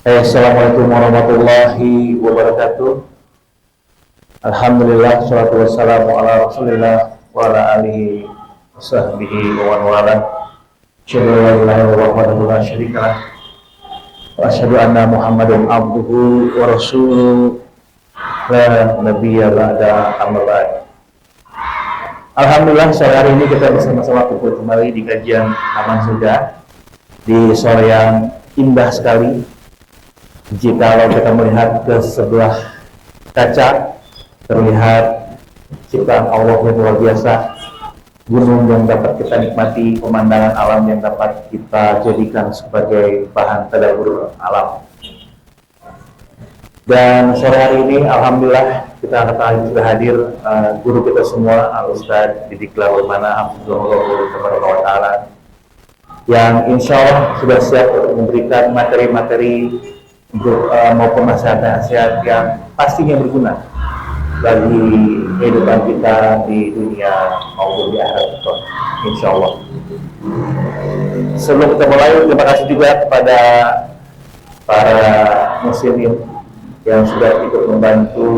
Assalamualaikum warahmatullahi wabarakatuh. Alhamdulillah, salatu wassalamu ala rasulillah wa ala alihi wa sahbihi wa man wala. Asyhadu an la ilaha illallah wahdahu la syarika lah wa asyhadu anna Muhammadan abduhu wa rasuluh la nabiyya ba'da, amma ba'd. Alhamdulillah, sore hari ini kita bersama-sama kumpul kembali di kajian Aman Surga di sore yang indah sekali. Jikalau kita melihat ke sebelah kaca, terlihat ciptaan Allah yang luar biasa, gunung yang dapat kita nikmati, pemandangan alam yang dapat kita jadikan sebagai bahan tadabbur alam. Dan sore hari ini, alhamdulillah, kita sudah hadir guru kita semua, Al-Ustaz Didik Laulmana Hafizahullah Ta'ala, yang insya Allah sudah siap untuk memberikan materi-materi maupun nasihat-nasihat yang pastinya berguna bagi kehidupan kita di dunia maupun di akhirat, insya Allah. Sebelum kita mulai, terima kasih juga kepada para muslimin yang sudah ikut membantu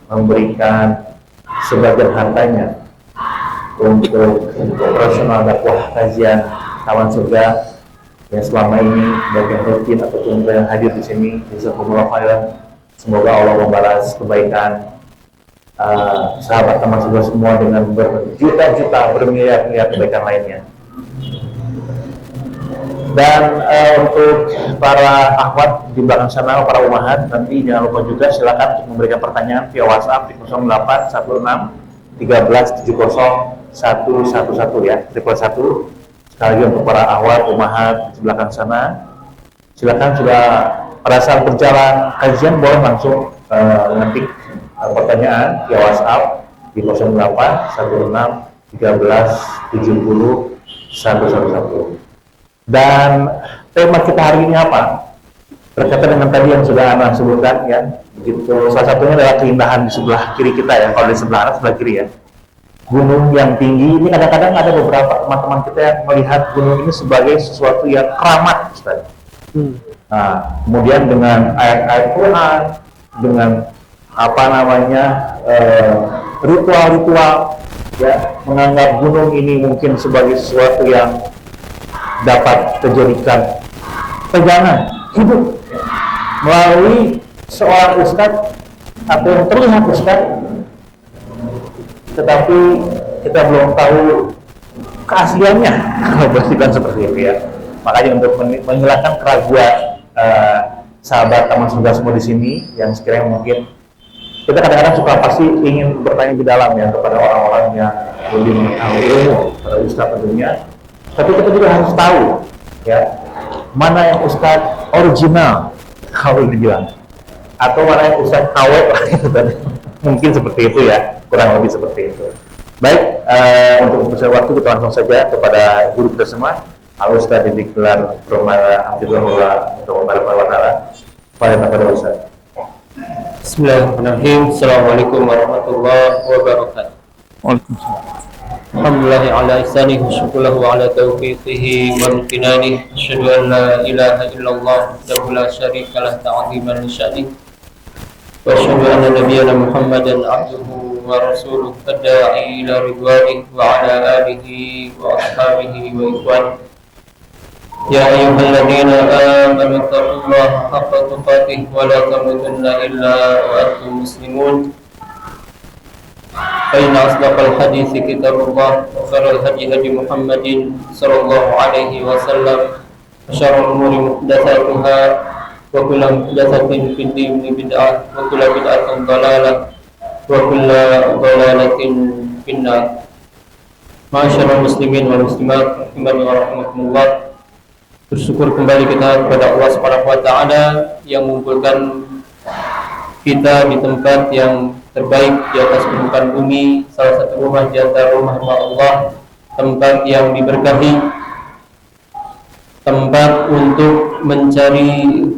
memberikan sebagian hartanya untuk operasional dakwah kajian Taman Surga yang selama ini baik yang rutin ataupun yang hadir di sini. Jazakumullah khairan. Semoga Allah membalas kebaikan sahabat Taman Surga semua dengan berjuta-juta, bermiliar-miliar kebaikan lainnya. Dan untuk para akhwat di belakang sana, para umahat, nanti jangan lupa juga silakan untuk memberikan pertanyaan via WhatsApp di 0816 13 70 111 ya, 111. Sekali lagi untuk para akhwat umahat di belakang sana, silakan sudah pada saat berjalan kajian boleh langsung ngetik pertanyaan via WhatsApp di 08 16 13 70 111. Dan tema kita hari ini apa? Berkaitan dengan tadi yang sudah Ana sebutkan ya. Begitu, salah satunya adalah keindahan di sebelah kiri kita ya. Kalau di sebelah kanan, sebelah kiri ya. Gunung yang tinggi ini, kadang-kadang ada beberapa teman-teman kita yang melihat gunung ini sebagai sesuatu yang keramat, Ustaz. Nah, kemudian dengan ayat-ayat Quran, dengan ritual-ritual ya, menganggap gunung ini mungkin sebagai sesuatu yang dapat dijadikan pegangan hidup melalui seorang ustadz atau yang terlihat ustadz, tetapi kita belum tahu keasliannya kalau bersikap seperti itu ya. Makanya untuk menghilangkan keraguan sahabat Taman Surga semua di sini yang sekiranya mungkin kita kadang-kadang suka pasti ingin bertanya di dalam ya kepada orang-orang yang lebih mengetahui ilmu, pada ustadz tentunya. Tapi kita juga harus tahu ya mana yang ustadz original kalau dibilang, atau mana yang ustadz KW mungkin seperti itu ya, kurang lebih seperti itu. Baik, untuk mempersiapkan waktu kita langsung saja kepada guru kita semua, Al-Ustaz Didik Laulmana Hafizahullah Ta'ala. Pada Ustaz. Bismillahirrahmanirrahim. Assalamualaikum warahmatullahi wabarakatuh. Waalaikumsalam. Alhamdulillahi ala ihsanih wa syukulahu ala taufiqihi wa amtinanih. Asyhadu an la ilaha illallah wahdahu la syarika lah ta'ziman li sya'nih. Wa asyhadu anna nabiyyana Muhammadan abduhu wa rasuluh ad-da'i ila ridwanih wa ala alihi wa ashabihi wa ikhwanih. Ya ayyuhalladzina amanu taqullaha haqqa tuqatih wa la tamutunna illa wa antum muslimun. فإن أصدق الحديث كتاب الله وخير الهدي هدي محمد صلى الله عليه وسلم وشر الأمور محدثاتها وكل محدثة في الدين بدعة وكل بدعة ضلالة وكل ضلالة في النار. معاشر المسلمين والmuslimat rahimani wa rahimakumullah. Bersyukur kembali kita kepada Allah Subhanahu wa taala yang mengumpulkan kita di tempat yang terbaik di atas permukaan bumi, salah satu rumah di antara rumah-rumah Allah, tempat yang diberkahi, tempat untuk mencari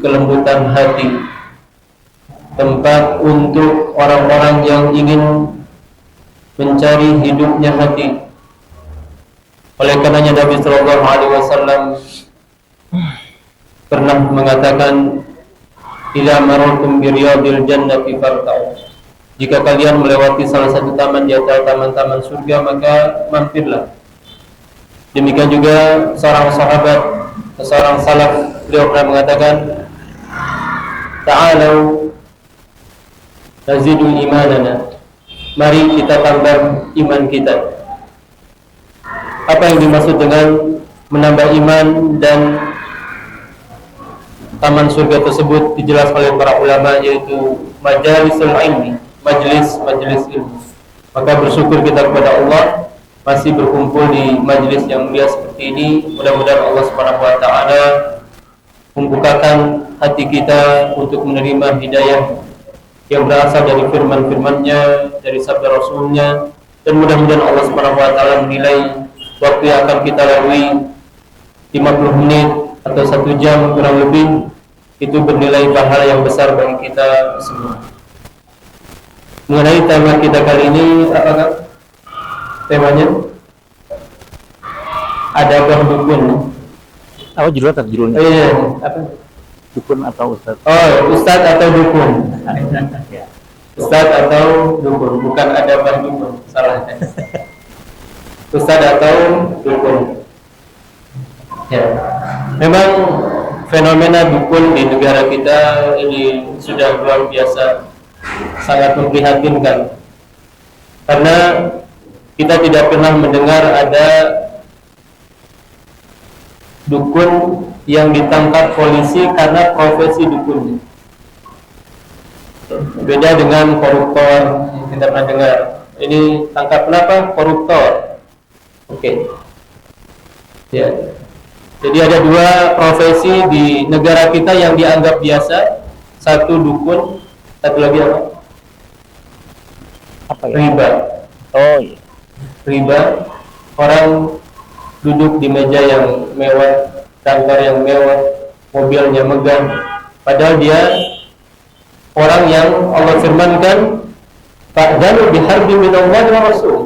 kelembutan hati, tempat untuk orang-orang yang ingin mencari hidupnya hati. Oleh karenanya Nabi Sallallahu Alaihi Wasallam pernah mengatakan, "Idza marartum bi riyadil jannati fartau." Jika kalian melewati salah satu taman di antara taman-taman surga, maka mampirlah. Demikian juga seorang sahabat, seorang salaf, beliau pernah mengatakan, "Ta'alau nazidu imanana." Mari kita tambah iman kita. Apa yang dimaksud dengan menambah iman dan taman surga tersebut dijelaskan oleh para ulama, yaitu majalisul ilmi, majelis ilmu. Maka bersyukur kita kepada Allah masih berkumpul di majelis yang mulia seperti ini. Mudah-mudahan Allah Subhanahu wa taala membukakan hati kita untuk menerima hidayah yang berasal dari firman-firman-Nya, dari sabda Rasul-Nya, dan mudah-mudahan Allah Subhanahu wa taala menilai waktu yang akan kita lalui 50 menit atau 1 jam kurang lebih itu bernilai pahala yang besar bagi kita semua. Mengenai tema kita kali ini, apakah temanya? Adakah dukun? Apa judulnya? Iya, apa? Dukun atau ustaz? Oh, ustaz atau dukun? Ustaz atau dukun, bukan adakah dukun, salah. Ustaz atau dukun? Ya, memang fenomena dukun di negara kita ini sudah luar biasa, sangat memprihatinkan. Karena kita tidak pernah mendengar ada dukun yang ditangkap polisi karena profesi dukunnya. Beda dengan koruptor yang kita pernah dengar. Ini tangkap kenapa? Koruptor. Oke. Ya. Jadi ada 2 profesi di negara kita yang dianggap biasa. Satu dukun, satu lagi apa? Apa ya? Riba. Oh iya. Riba. Orang duduk di meja yang mewah, kantor yang mewah, mobilnya megah, padahal dia orang yang Allah firmankan, "Fa'dhanu biharbin minallahi wa rasul."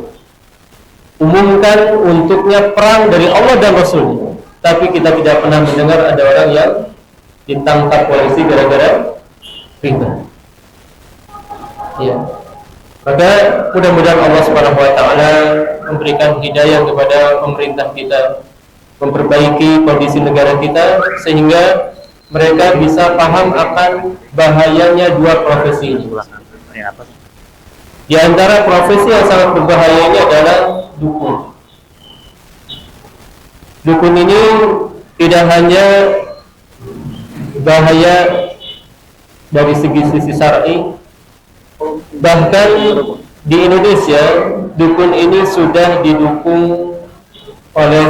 Umumkan untuknya perang dari Allah dan Rasul. Tapi kita tidak pernah mendengar ada orang yang ditangkap polisi gara-gara riba. Ya. Maka mudah-mudahan Allah Subhanahu wa taala memberikan hidayah kepada pemerintah kita, memperbaiki kondisi negara kita sehingga mereka bisa paham akan bahayanya 2 profesi ini. Di antara profesi yang sangat berbahaya ini adalah dukun. Dukun ini tidak hanya bahaya dari sisi syar'i, bahkan di Indonesia dukun ini sudah didukung oleh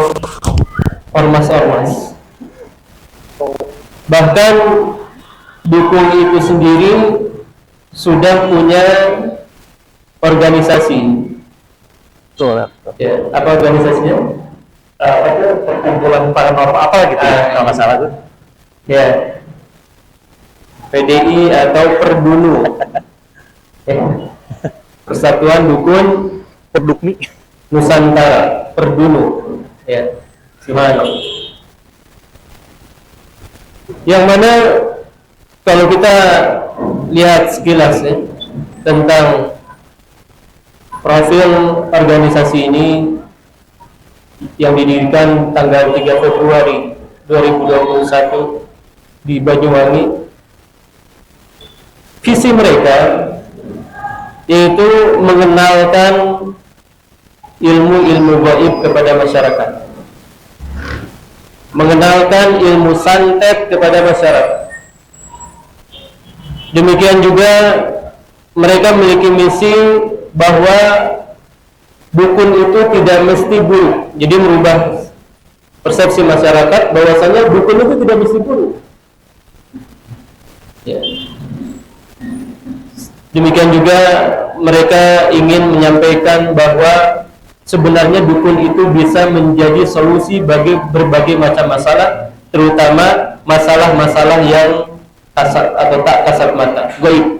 ormas-ormas. Bahkan dukun itu sendiri sudah punya organisasi. Ya, apa organisasinya? Perkumpulan paranormal apa gitu kalau nggak salah tuh. Ya, PDI atau Perdunu. Persatuan Dukun Perdukmi Nusantara, Perdunu. Ya, gimana? Yang mana kalau kita lihat sekilas ya, tentang profil organisasi ini yang didirikan tanggal 3 Februari 2021 di Banyuwangi, visi mereka yaitu mengenalkan ilmu-ilmu gaib kepada masyarakat, mengenalkan ilmu santet kepada masyarakat. Demikian juga mereka memiliki misi bahwa dukun itu tidak mesti buruk. Jadi merubah persepsi masyarakat bahwasanya dukun itu tidak mesti buruk. Ya. Demikian juga mereka ingin menyampaikan bahwa sebenarnya dukun itu bisa menjadi solusi bagi berbagai macam masalah, terutama masalah-masalah yang kasat atau tak kasat mata, gaib.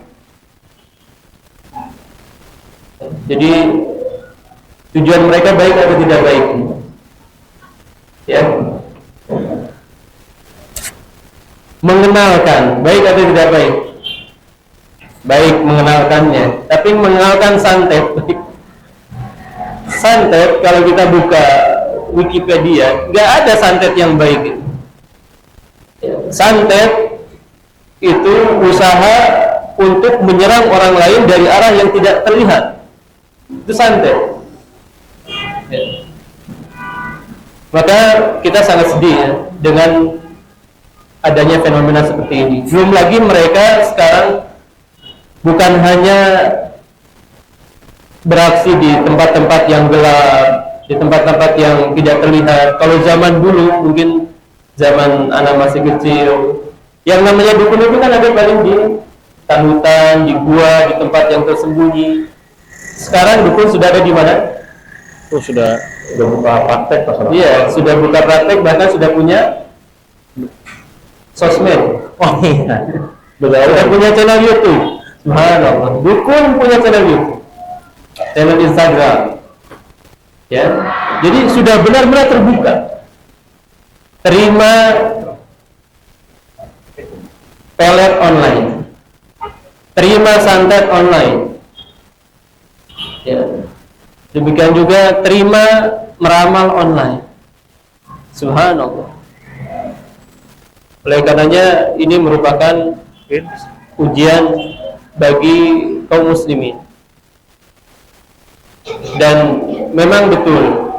Jadi tujuan mereka baik atau tidak baik? Ya. mengenalkan, baik atau tidak baik? Baik mengenalkannya, tapi mengenalkan santet. Santet kalau kita buka Wikipedia, nggak ada santet yang baik. Santet itu usaha untuk menyerang orang lain dari arah yang tidak terlihat. Itu santet. Maka kita sangat sedih ya dengan adanya fenomena seperti ini. Belum lagi mereka sekarang bukan hanya beraksi di tempat-tempat yang gelap, di tempat-tempat yang tidak terlihat. Kalau zaman dulu, mungkin zaman anak masih kecil, yang namanya dukun itu kan ada paling di hutan, di gua, di tempat yang tersembunyi. Sekarang dukun sudah ada di mana? Sudah buka praktek Pak. Iya, sudah buka praktek, bahkan sudah punya sosmed. Oh iya. Sudah punya channel YouTube. Subhanallah. Dukun punya channel YouTube, channel Instagram. Ya. Jadi sudah benar-benar terbuka. Terima pelet online. Terima santet online. Ya. Demikian juga terima meramal online. Subhanallah. Oleh karenanya ini merupakan ujian bagi kaum muslimin. Dan memang betul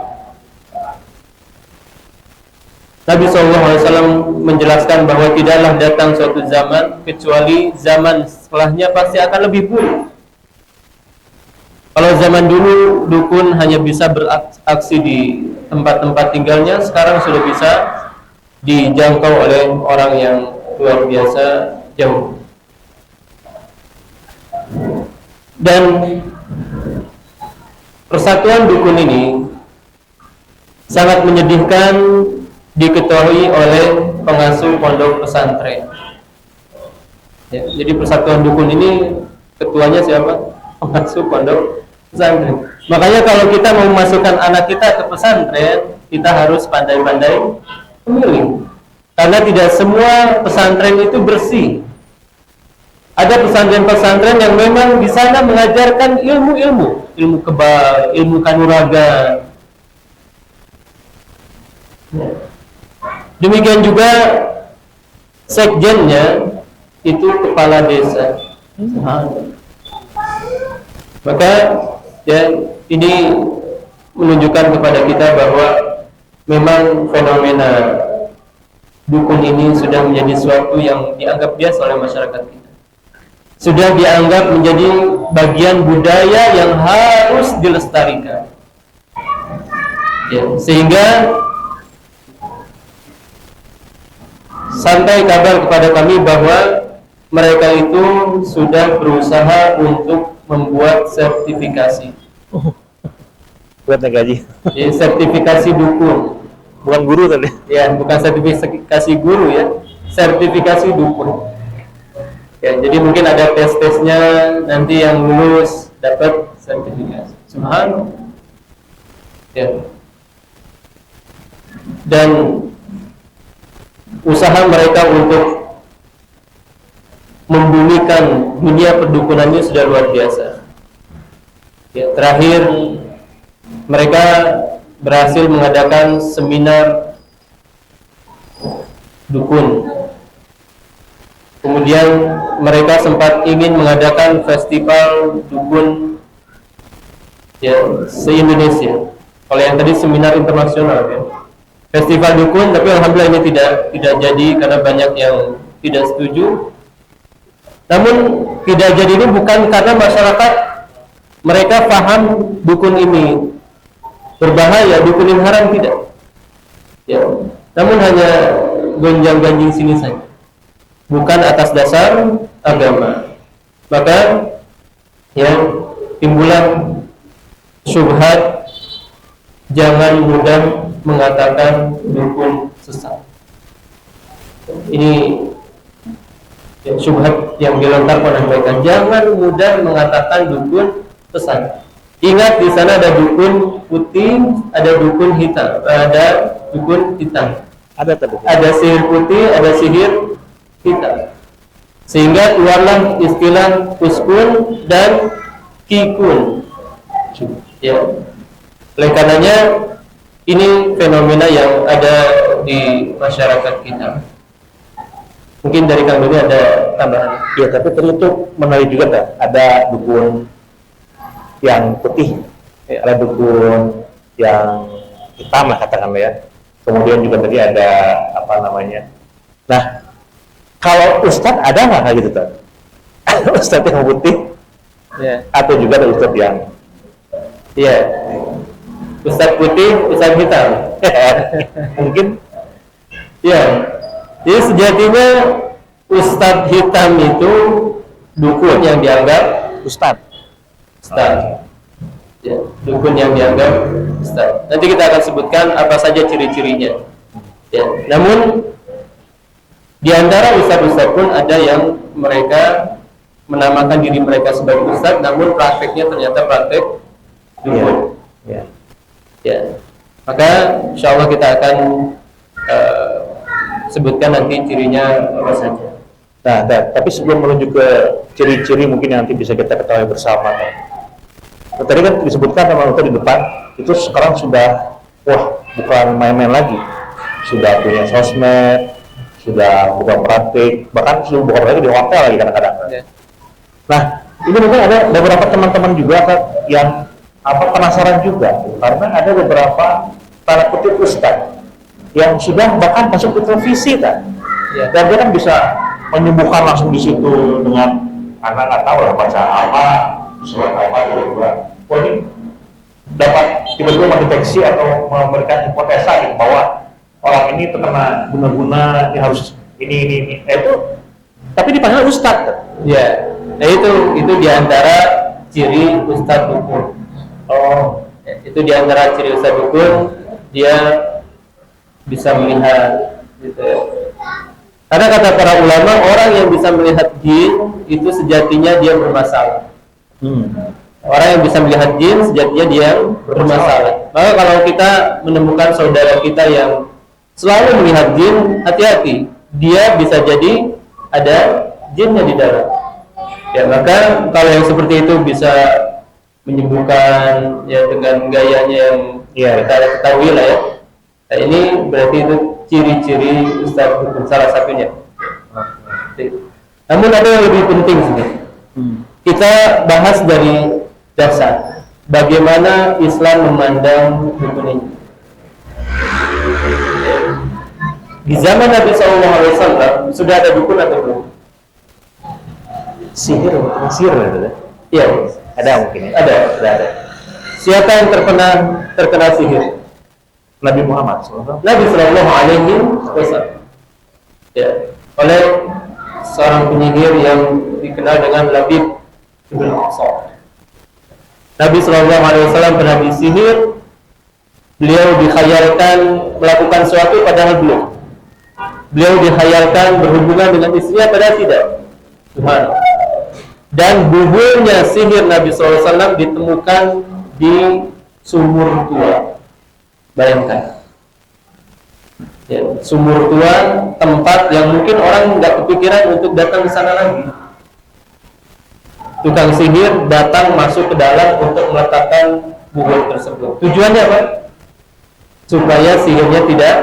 Nabi SAW menjelaskan bahwa tidaklah datang suatu zaman kecuali zaman setelahnya pasti akan lebih buruk. Kalau zaman dulu dukun hanya bisa beraksi di tempat-tempat tinggalnya, sekarang sudah bisa dijangkau oleh orang yang luar biasa jauh. Dan persatuan dukun ini sangat menyedihkan diketahui oleh pengasuh pondok pesantren. Ya, jadi persatuan dukun ini ketuanya siapa? Pengasuh pondok pesantren. Makanya kalau kita mau memasukkan anak kita ke pesantren, kita harus pandai-pandai memilih. Karena tidak semua pesantren itu bersih. Ada pesantren-pesantren yang memang di sana mengajarkan ilmu kebal, ilmu kanuragan. Demikian juga sekjennya itu kepala desa. Maka ya ini menunjukkan kepada kita bahwa memang fenomena dukun ini sudah menjadi sesuatu yang dianggap biasa oleh masyarakat kita. Sudah dianggap menjadi bagian budaya yang harus dilestarikan. Ya, sehingga sampai kabar kepada kami bahwa mereka itu sudah berusaha untuk membuat sertifikasi. Buat gaji. Ya, sertifikasi dukun. Bukan guru tadi. Ya, bukan sertifikasi guru ya, sertifikasi dukun. Ya, jadi mungkin ada tes-tesnya, nanti yang lulus dapat sertifikasi. Subhanallah. Ya. Dan usaha mereka untuk membumikan dunia perdukunannya sudah luar biasa. Ya, terakhir mereka berhasil mengadakan seminar dukun. Kemudian mereka sempat ingin mengadakan festival dukun ya se-Indonesia. Kalau yang tadi seminar internasional ya. Festival dukun, tapi alhamdulillah ini tidak jadi karena banyak yang tidak setuju. Namun tidak jadi ini bukan karena masyarakat mereka paham dukun ini berbahaya, dukun ini haram, tidak. Ya, namun hanya gonjang-ganjing sini saja. Bukan atas dasar agama. Maka ya timbulan syubhat, jangan mudah mengatakan dukun sesat. Ini ya, syubhat yang dilontarkan oleh mereka. Jangan mudah mengatakan dukun sesat. Ingat di sana ada dukun putih, ada dukun hitam, ada dukun hitam. Ada tadi. Ada sihir putih, ada sihir hitam. Sehingga keluarlah istilah uskun dan kikun. Ya. Oleh karenanya ini fenomena yang ada di masyarakat kita. Mungkin dari Kang Doni ada tambahan. Ya, tapi tertutup menarik juga kan. Ada dukun yang putih, ada dukun yang hitam lah katakan ya. Kemudian juga tadi ada apa namanya. Nah, kalau ustadz ada nggak kayak gitu tuh? Ustadz yang putih, Ya. atau juga ada ustadz yang Iya. Ustadz putih, ustadz hitam. mungkin Ya. Jadi sejatinya ustadz hitam itu dukun yang dianggap ustadz. ustadz. Ya, dukun yang dianggap ustadz. Nanti kita akan sebutkan apa saja ciri-cirinya. Ya. Namun di antara ustadz-ustadz pun ada yang mereka menamakan diri mereka sebagai ustadz, namun prakteknya ternyata praktek dukun. Ya. Ya, maka insya Allah kita akan sebutkan nanti cirinya apa saja. Nah, tapi sebelum menuju ke ciri-ciri mungkin yang nanti bisa kita ketahui bersama. Tadi kan disebutkan sama Ustaz di depan, itu sekarang sudah, wah, bukan main-main lagi. Sudah punya sosmed, sudah buka praktik, bahkan sudah buka lagi di hotel lagi kadang-kadang. Ya. Nah, ini mungkin ada beberapa teman-teman juga kan yang penasaran juga, karena ada beberapa tanda kutip ustadz yang sudah bahkan masuk ke televisi kan, Ya. dan dia kan bisa menyembuhkan langsung di situ dengan anak nggak tahu lah baca apa, surat apa tiba-tiba, wah ini dapat tiba-tiba mendeteksi atau memberikan hipotesa gitu, bahwa orang ini terkena guna-guna, ini harus ini. Itu tapi dipanggil ustadz kan? Ya, nah itu diantara ciri ustadz dukun. Oh, Ya, itu diantara ciri ustadz dukun, dia bisa melihat, gitu ya. Karena kata para ulama, orang yang bisa melihat jin itu sejatinya dia bermasalah. Orang yang bisa melihat jin sejatinya dia bermasalah. Maka kalau kita menemukan saudara kita yang selalu melihat jin, hati-hati, dia bisa jadi ada jinnya di dalam. Ya, maka kalau yang seperti itu bisa menyembuhkan ya dengan gayanya yang kita ketahui lah ya. Nah, ini berarti itu ciri-ciri ustadz dukun salah satunya. Namun ada yang lebih penting sebenarnya. Kita bahas dari dasar bagaimana Islam memandang dukun ini. Di zaman Nabi SAW sudah ada dukun atau belum? sihir ada? Iya, Ada mungkin ya? sudah ada. Siapa yang terkena sihir? Nabi Muhammad SAW. Nabi Shallallahu Alaihi Wasallam. Ya, oleh seorang penyihir yang dikenal dengan Labib ibn Aqsa. Nabi Shallallahu Alaihi Wasallam pernah disihir. Beliau dikhayalkan melakukan sesuatu padahal belum. Beliau dikhayalkan berhubungan dengan istrinya padahal tidak. Subhanallah. Dan buburnya sihir Nabi SAW ditemukan di sumur tua. Bayangkan, ya, sumur tua, tempat yang mungkin orang nggak kepikiran untuk datang ke sana lagi. Tukang sihir datang masuk ke dalam untuk meletakkan bubur tersebut. Tujuannya apa? Supaya sihirnya tidak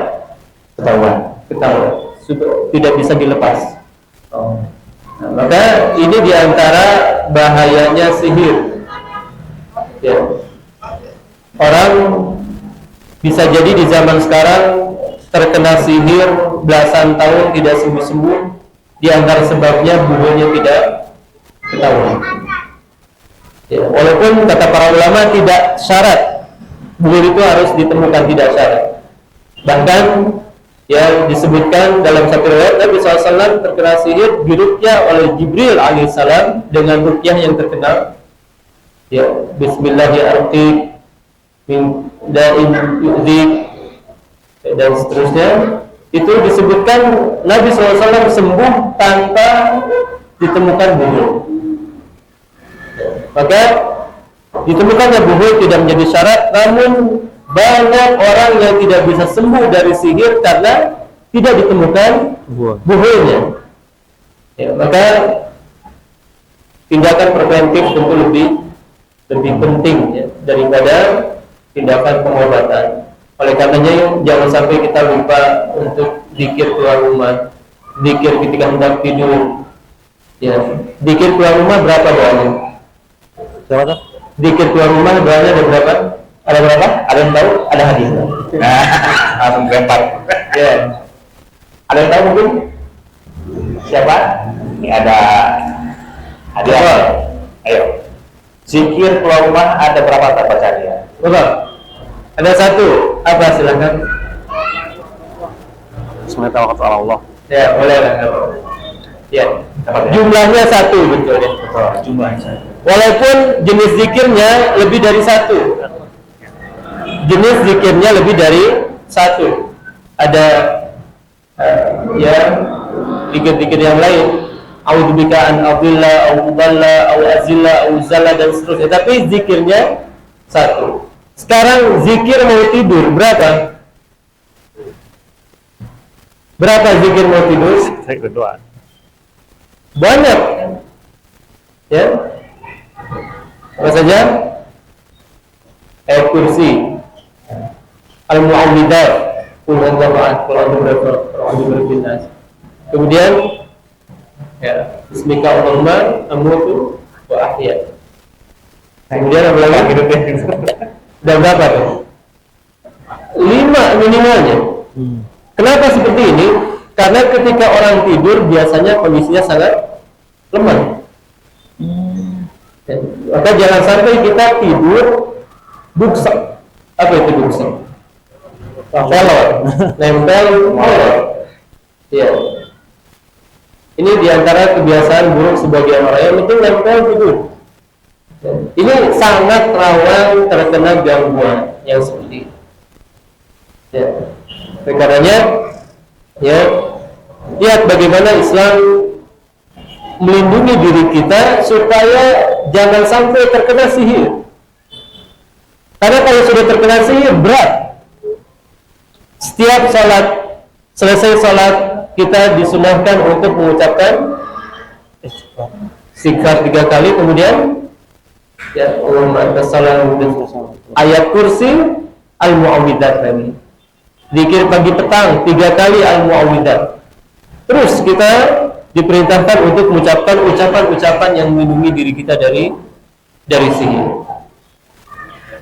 ketahuan, tidak bisa dilepas. Nah, maka ini diantara bahayanya sihir. Ya. Orang bisa jadi di zaman sekarang terkena sihir belasan tahun tidak sembuh-sembuh, di antara sebabnya buburnya tidak ketahuan. Ya, walaupun kata para ulama tidak syarat bubur itu harus ditemukan, tidak syarat. Bahkan yang disebutkan dalam satu riwayat Nabi SAW terkena sihir diruqyah oleh Jibril alaihissalam dengan ruqyah yang terkenal. Ya, Bismillahirrahmanirrahim. Min da'in yu'dzik dan seterusnya, itu disebutkan Nabi SAW sembuh tanpa ditemukan buhul. Maka ditemukannya buhul tidak menjadi syarat, namun banyak orang yang tidak bisa sembuh dari sihir karena tidak ditemukan buhulnya. maka tindakan preventif tentu lebih penting ya, daripada tindakan pengobatan. Oleh karenanya jangan sampai kita lupa untuk zikir keluar rumah, zikir ketika hendak tidur. Ya, zikir keluar rumah berapa doanya? Berapa? Zikir keluar rumah doanya ada berapa? Ada berapa? Ada yang tahu? Ada hadis. Nah, langsung lempar. Ya. Ada yang tahu mungkin? Siapa? Ini ada hadiah. Ayo. Zikir keluar rumah ada berapa bacaannya? Betul. Ada satu. Apa silakan? Bismillahirrahmanirrahim. Allah. Ya, boleh lah. Ya. Jumlahnya satu, betul ya. Betul, jumlahnya satu. Walaupun jenis zikirnya lebih dari satu. Jenis zikirnya lebih dari satu. Ada ya zikir-zikir yang lain. A'udzubika an adilla au udalla au azilla au zalla dan seterusnya. Tapi zikirnya satu. Sekarang zikir mau tidur berapa? Berapa zikir mau tidur? Saya berdoa. Banyak. Ya. Apa saja? Ayat kursi, al-mu'awwidat, qul huwallahu ahad, qul a'udzu birabbin nas. Kemudian ya, bismika Allahumma amutu wa ahya. Kemudian apa lagi? Dan berapa tuh? 5 minimalnya. Kenapa seperti ini? Karena ketika orang tidur biasanya kondisinya sangat lemah. Ya, maka jangan sampai kita tidur buksek. Apa itu buksek? Pelor, nempel pelor. Ya. Ini diantara kebiasaan buruk sebagian orang yang penting nempel tidur. Ya. Ini sangat rawan terkena gangguan yang seperti ini. Ya. Karenanya, ya, lihat bagaimana Islam melindungi diri kita supaya jangan sampai terkena sihir. Karena kalau sudah terkena sihir berat. Setiap sholat, selesai sholat kita disunahkan untuk mengucapkan istighfar 3 kali, kemudian ya Allahumma antas salam, ayat kursi, al-mu'awwidat tadi. Zikir pagi petang 3 kali al-mu'awwidat. Terus kita diperintahkan untuk mengucapkan ucapan-ucapan yang melindungi diri kita dari sihir.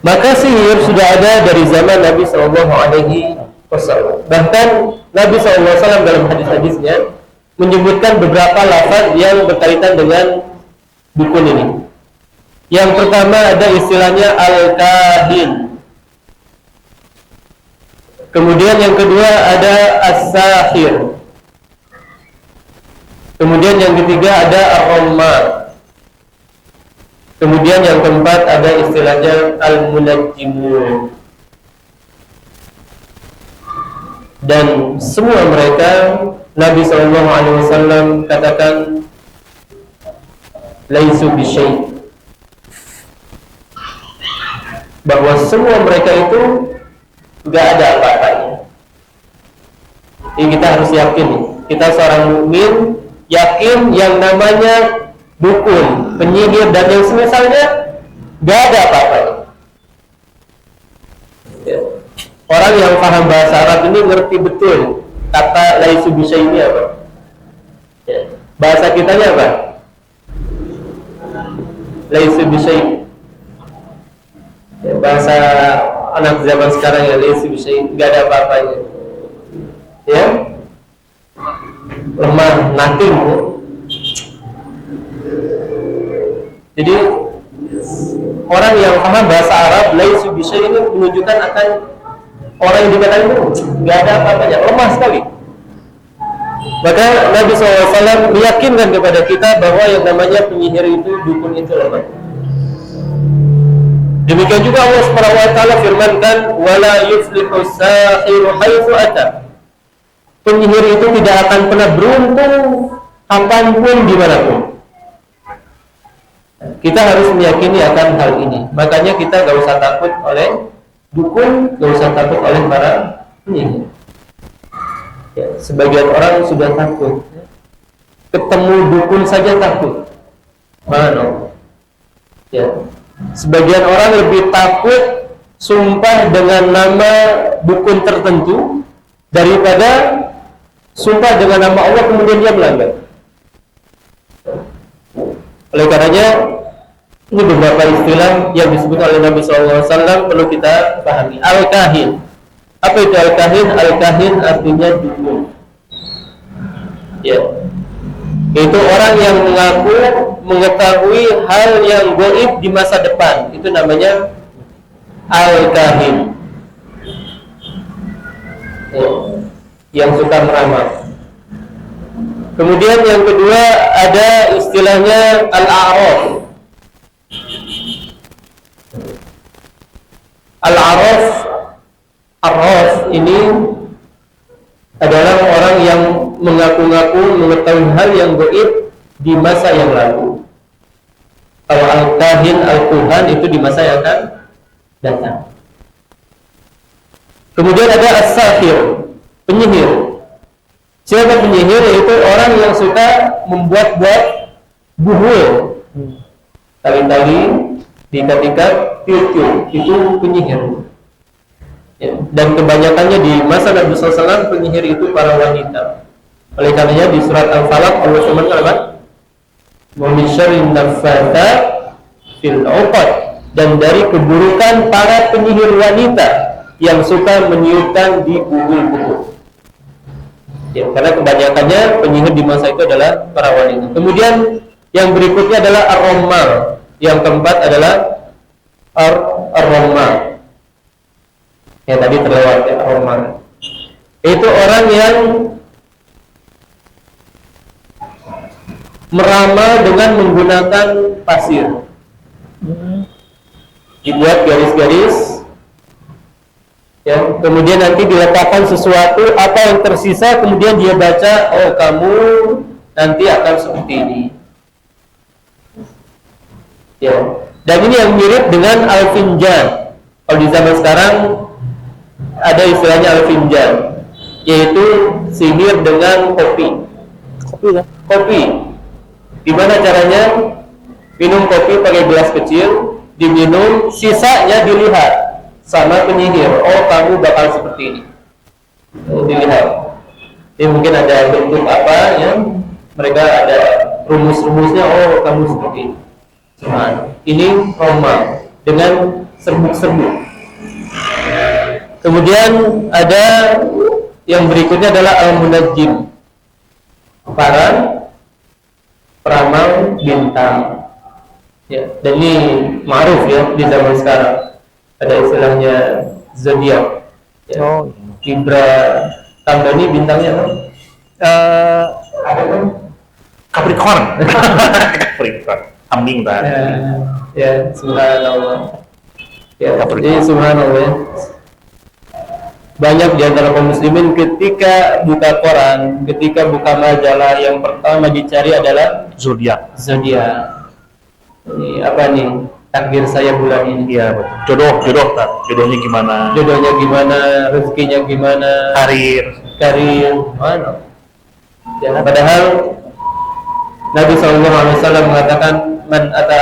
Maka sihir sudah ada dari zaman Nabi SAW. Bahkan Nabi SAW dalam hadis-hadisnya menyebutkan beberapa lafaz yang berkaitan dengan dukun ini. Yang pertama ada istilahnya al-kahin. Kemudian yang kedua ada as-sahir. Kemudian yang ketiga ada ar-rammar. Kemudian yang keempat ada istilahnya al-munajjimun. Dan semua mereka Nabi SAW katakan laisu bisyai', bahwa semua mereka itu enggak ada apa-apanya. Ini kita harus yakin. Kita seorang mukmin yakin yang namanya dukun, penyihir dan yang semisalnya enggak ada apa-apanya. Ya. Orang yang paham bahasa Arab ini ngerti betul kata laisu bisyai' ini apa. Ya. Bahasa kitanya apa? Laisu bisyai'. Ya, bahasa anak zaman sekarang ya laisu bisyai', enggak ada apa-apanya. Ya. Lemah, nothing. Ya. Jadi orang yang paham bahasa Arab laisu bisyai' ini menunjukkan akan orang yang dikatakan itu nggak ada apa-apanya, lemah sekali. Maka Nabi SAW meyakinkan kepada kita bahwa yang namanya penyihir itu, dukun itu lemah. Demikian juga Allah SWT firmankan, wala yuflihu sahiru haitsu ata. Penyihir itu tidak akan pernah beruntung kapanpun dimanapun. Kita harus meyakini akan hal ini. Makanya kita nggak usah takut oleh dukun, nggak usah takut oleh para penyihir. Ya, sebagian orang sudah takut. ketemu dukun saja takut. Mana? Ya. Sebagian orang lebih takut sumpah dengan nama dukun tertentu daripada sumpah dengan nama Allah kemudian dia melanggar. Oleh karenanya ini beberapa istilah yang disebut oleh Nabi SAW perlu kita pahami. Al-kahin. Apa itu al-kahin? Al-kahin artinya dukun. Ya. Itu orang yang mengaku mengetahui hal yang gaib di masa depan. Itu namanya al-kahin. Ya. Yang suka meramal. Kemudian yang kedua ada istilahnya al-a'raf. Al-a'raf, arraf ini adalah orang yang mengaku-ngaku mengetahui hal yang gaib di masa yang lalu. Kalau al-kahin, al-kuhan itu di masa yang akan datang. Kemudian ada as-sahir, penyihir. Siapa penyihir? Yaitu orang yang suka membuat-buat buhul, tali-tali, diikat-ikat, tiup-tiup. Itu penyihir. Ya. Dan kebanyakannya di masa Nabi SAW penyihir itu para wanita. Oleh karenanya di surat Al-Falaq Allah SWT katakan, "Wa min syarrin naffatsat fil 'uqad," dan dari keburukan para penyihir wanita yang suka meniupkan di buhul-buhul. Ya, karena kebanyakannya penyihir di masa itu adalah para wanita. Kemudian yang berikutnya adalah ar-rammal. Yang keempat adalah ar-rammal. Ya tadi terlewat ya, ar-rammal. Itu orang yang meramal dengan menggunakan pasir. Dibuat garis-garis. Ya, kemudian nanti diletakkan sesuatu, apa yang tersisa kemudian dia baca, oh kamu nanti akan seperti ini. Ya. Dan ini yang mirip dengan al-finjan. Kalau di zaman sekarang ada istilahnya al-finjan, yaitu sihir dengan kopi. Kopi kan? Kopi. Gimana caranya? Minum kopi pakai gelas kecil, diminum, sisanya dilihat sama penyihir, oh kamu bakal seperti ini. Dilihat. Ini mungkin ada bentuk apa ya? Mereka ada rumus-rumusnya, oh kamu seperti ini. Nah, ini romal dengan serbuk-serbuk. Kemudian ada yang berikutnya adalah al-munajjim. Para peramal bintang. Ya, dan ini ma'ruf ya di zaman sekarang. Ada istilahnya zodiak. Ya. Oh, Libra tambah ini bintangnya apa? Capricorn. Capricorn. Kambing kan? Ya, subhanallah. Ya, jadi subhanallah. Ya. Banyak di antara kaum muslimin ketika buka koran, ketika buka majalah, yang pertama dicari adalah Zodiak. zodiak. Ini apa nih? Takdir saya bulan ini. Iya betul. Jodoh, jodohnya gimana? Jodohnya gimana? Rezekinya gimana? Karir, mana? Ya, padahal Nabi SAW mengatakan man ata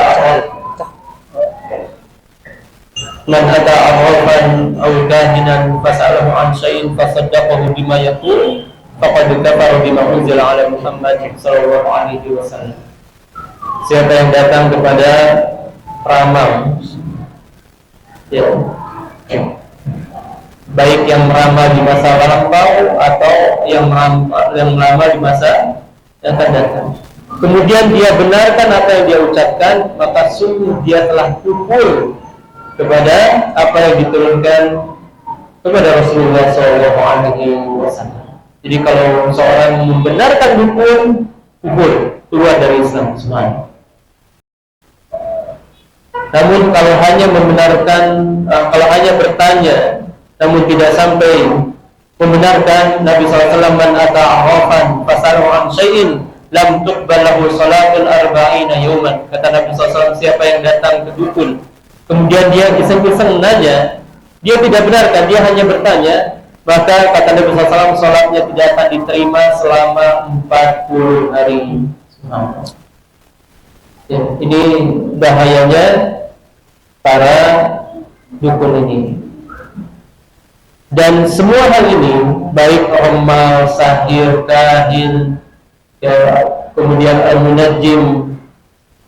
arrafan aw kahinan fas'alahu an syai'in fasaddaqahu bima yaqul faqad kafara bima unzila ala Muhammad sallallahu alaihi wasallam. Siapa yang datang kepada peramal, ya, baik yang meramal di masa lampau atau yang meramal di masa yang akan datang, kemudian dia benarkan apa yang dia ucapkan, maka sungguh dia telah kufur kepada apa yang diturunkan kepada Rasulullah SAW. Jadi kalau seorang membenarkan dukun, kufur, keluar dari Islam. Subhanallah. Namun kalau hanya membenarkan, kalau hanya bertanya, namun tidak sampai membenarkan, Nabi SAW man ata'arrafan fasalu an syai'in lam tuqbal lahu salatul arba'ina yawman. Kata Nabi SAW, siapa yang datang ke dukun, kemudian dia iseng-iseng nanya, dia tidak benarkan, dia hanya bertanya, maka kata Nabi SAW, sholatnya tidak akan diterima selama 40 hari. Ya, ini bahayanya para dukun ini. Dan semua hal ini, baik ramal, sahir, kahin, ya, kemudian al-munajjim,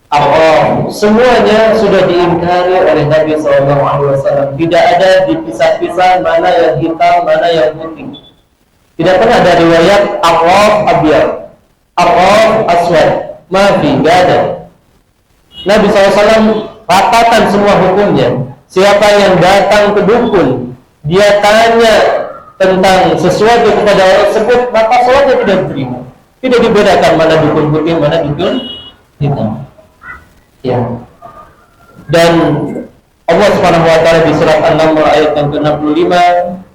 arwah, semuanya sudah diingkari oleh Nabi SAW. Tidak ada dipisah-pisah mana yang hitam, mana yang putih. Tidak pernah ada riwayat arwah abyad, arwah aswad, mafi, tidak ada. Nabi SAW ratakan semua hukumnya. Siapa yang datang ke dukun, dia tanya tentang sesuatu kepada orang tersebut, maka sholatnya tidak diterima. Tidak dibedakan mana dukun putih, mana dukun hitam. Ya. Dan Allah Subhanahu wa taala di surat An-Naml ayat yang ke-65,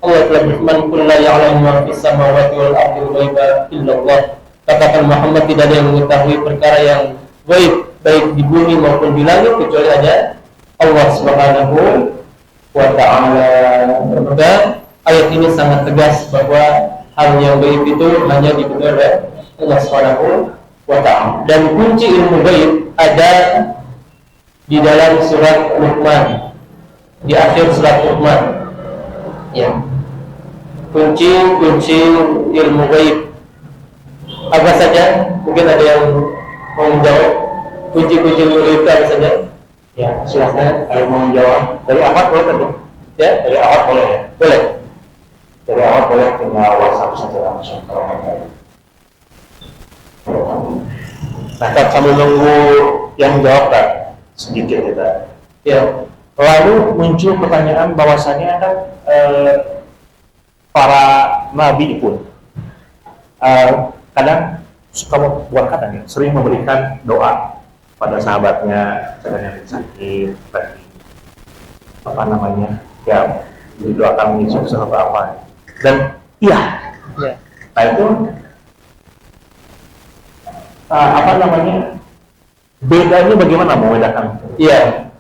Allah telah berfirman, "Qul la ya'lamu ma fis samawati wal ardi ghaiba illa Allah." Katakan Muhammad, tidak ada yang mengetahui perkara yang gaib baik di bumi maupun di langit kecuali hanya Allah Subhanahu wa ta'ala. Maka ayat ini sangat tegas bahwa hal yang gaib itu hanya diketahui oleh Allah Subhanahu wa ta'ala. Dan kunci ilmu gaib ada di dalam surat Luqman, di akhir surat Luqman. Ya. Kunci ilmu gaib apa saja? Mungkin ada yang mau menjawab. Kunci-kunci ilmu gaib apa saja? Ya, silahkan kalau mau menjawab. Dari awal boleh tadi? Ya, Dari awal boleh ya? boleh. Dari awal boleh, tinggal WhatsApp saja langsung kalau mau. Nah, kan sambil nunggu yang menjawab kan sedikit kita. Ya. Lalu muncul pertanyaan bahwasannya kan para nabi pun kadang suka bukan kadang ya, sering memberikan doa pada sahabatnya sedang yang sakit, apa namanya, ya didoakan sukses atau apa. Dan iya, nah itu apa namanya, bedanya bagaimana membedakan? Iya.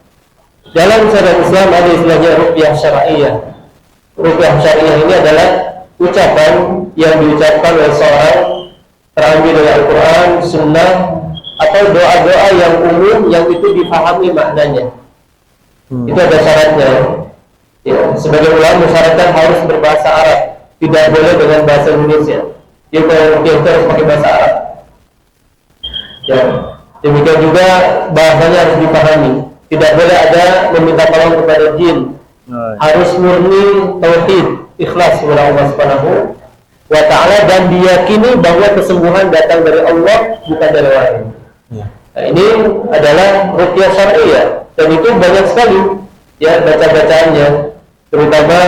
Dalam syariat Islam ada istilahnya ruqyah syar'iyyah. Ruqyah syar'iyyah ini adalah ucapan yang diucapkan oleh seorang terambil dari Al-Quran, Sunnah, atau doa-doa yang umum yang itu dipahami maknanya. Itu ada syaratnya. Ya, sebagai ulama mensyaratkan harus berbahasa Arab, tidak boleh dengan bahasa Indonesia. Dia kalau dia harus pakai bahasa Arab. Ya, demikian juga bahasanya harus dipahami. Tidak boleh ada meminta tolong kepada jin. Harus murni tauhid, ikhlas kepada Allah Subhanahu wa ta'ala, dan diyakini bahwa kesembuhan datang dari Allah, bukan dari orang lain. Nah, ini adalah ruqyah syar'iyyah, dan itu banyak sekali ya baca-bacaannya, terutama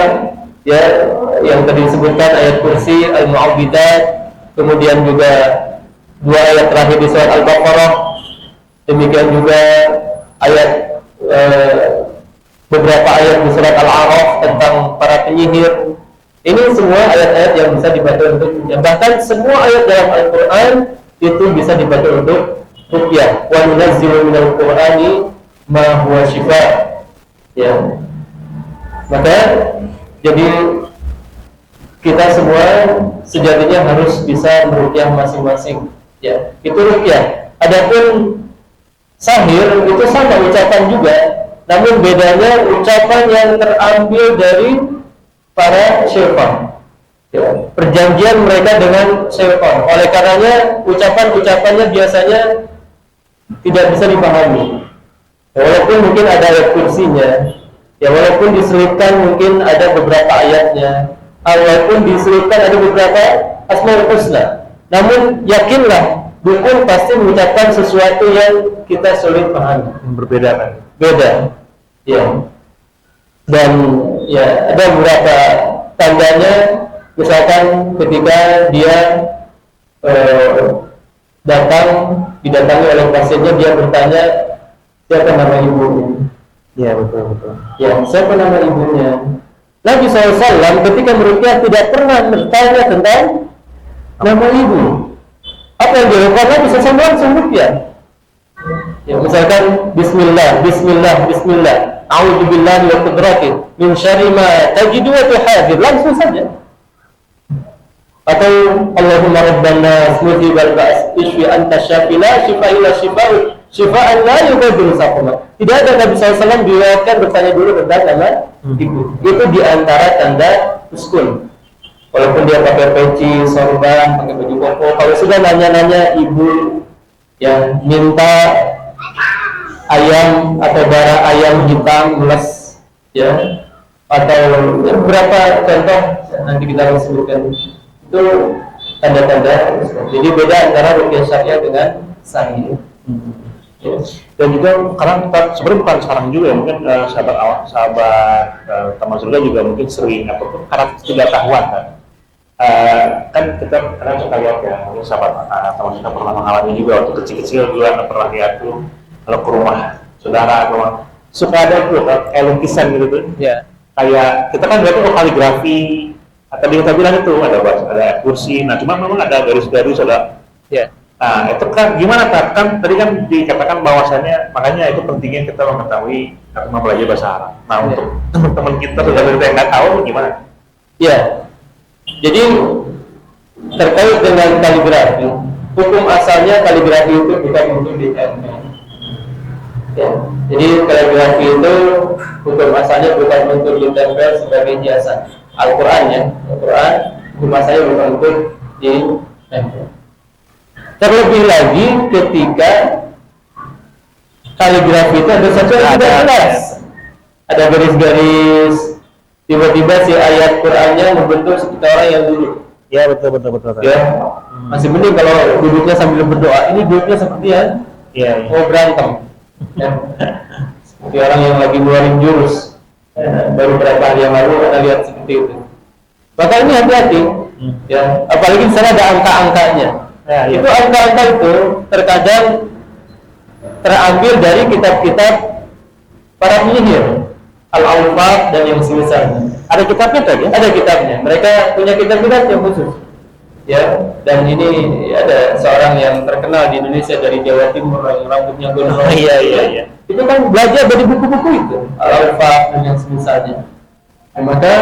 ya yang tadi disebutkan ayat kursi, al-mu'awwidzat, kemudian juga 2 ayat terakhir di surat Al-Baqarah, demikian juga ayat beberapa ayat di surat Al-A'raf tentang para penyihir. Ini semua ayat-ayat yang bisa dibaca untuk ruqyah. Bahkan semua ayat dalam Al-Quran itu bisa dibaca untuk ruqyah. Wa nunazzilu minal Qur'ani ma huwa shifa. Ya. Maka jadi kita semua sejatinya harus bisa meruqyah masing-masing. Ya, itu ruqyah. Adapun sahir itu sama ucapan juga, namun bedanya ucapan yang terambil dari para syaitan. Ya, perjanjian mereka dengan syaitan. Oleh karenanya ucapan-ucapannya biasanya tidak bisa dipahami. Ya, walaupun mungkin ada ayat kursinya, ya walaupun diselipkan mungkin ada beberapa ayatnya, walaupun diselipkan ada beberapa asmaul husna, namun yakinlah dukun pasti mengucapkan sesuatu yang kita sulit pahami. Berbeda kan? Beda. Ya. Dan ya ada beberapa tandanya, misalkan ketika dia didatangi oleh pasiennya, dia bertanya siapa nama ibunya. Ya, betul. Ya, siapa nama ibunya. Nabi SAW ketika meruqyah tidak pernah bertanya tentang nama ibu. Apa yang dilakukan Nabi SAW langsung ruqyah. Ya, misalkan Bismillah, A'udzubillahi wa qudratihi min syarri ma tajidu wa tuhadzir, langsung saja. atau Allahumma rabban nas mudhibal ba's ishfi anta syafi la shifa illa shifa'u shifaan la yughadiru saqama. Tidak ada Nabi SAW diriwayatkan bertanya dulu tentang nama ibu. Itu diantara tanda uskun. Walaupun dia pakai peci, sorban, pakai baju koko, kalau sudah nanya-nanya ibu yang minta ayam atau darah ayam hitam mulas, ya, atau beberapa contoh nanti kita akan sebutkan, itu tanda-tanda. Jadi beda antara ruqyah syariah dengan sahih. Ya. Dan juga sekarang sebenarnya bukan sekarang juga ya, mungkin sahabat teman surga juga mungkin sering ataupun karena tidak tahuan kan. Kan kita kadang suka lihat ya, mungkin sahabat teman surga pernah mengalami juga waktu kecil-kecil dulu anak pernah lihat tuh kalau ke rumah saudara atau suka ada tuh kayak lukisan gitu tuh. Ya. Kayak kita kan lihat tuh kaligrafi atau di kita bilang itu ada kursi, nah cuma memang ada garis-garis ada. Ya. Nah itu kan gimana kan tadi kan dikatakan bahwasannya makanya itu pentingnya kita mengetahui atau mempelajari bahasa Arab. Nah untuk teman-teman kita saudara kita yang nggak tahu gimana? Ya. Jadi terkait dengan kaligrafi, hukum asalnya kaligrafi itu bukan untuk ditempel. Ya. Jadi kaligrafi itu hukum asalnya bukan untuk ditempel sebagai hiasan. Al-Quran ya, Al-Quran hukum asalnya bukan untuk ditempel. Terlebih lagi ketika kaligrafi itu ada satu yang tidak jelas, ada garis-garis, tiba-tiba si ayat Qurannya membentuk seperti orang yang duduk. Ya betul. Ya, masih mending kalau duduknya sambil berdoa. Ini duduknya seperti ya, mau berantem. Ya. Seperti orang yang lagi ngeluarin jurus. Baru beberapa hari yang lalu kita lihat seperti itu. Maka ini hati-hati. Ya, apalagi di sana ada angka-angkanya. Ya. Itu angka-angka itu terkadang terambil dari kitab-kitab para penyihir, Al-Awfaq dan yang semisalnya. Ada kitabnya tadi? Ada kitabnya. Mereka punya kitab-kitab yang khusus. Ya, dan ini ada seorang yang terkenal di Indonesia dari Jawa Timur yang rambutnya gondrong. Iya. Itu kan belajar dari buku-buku itu, Al-Awfaq dan yang semisalnya. Nah, maka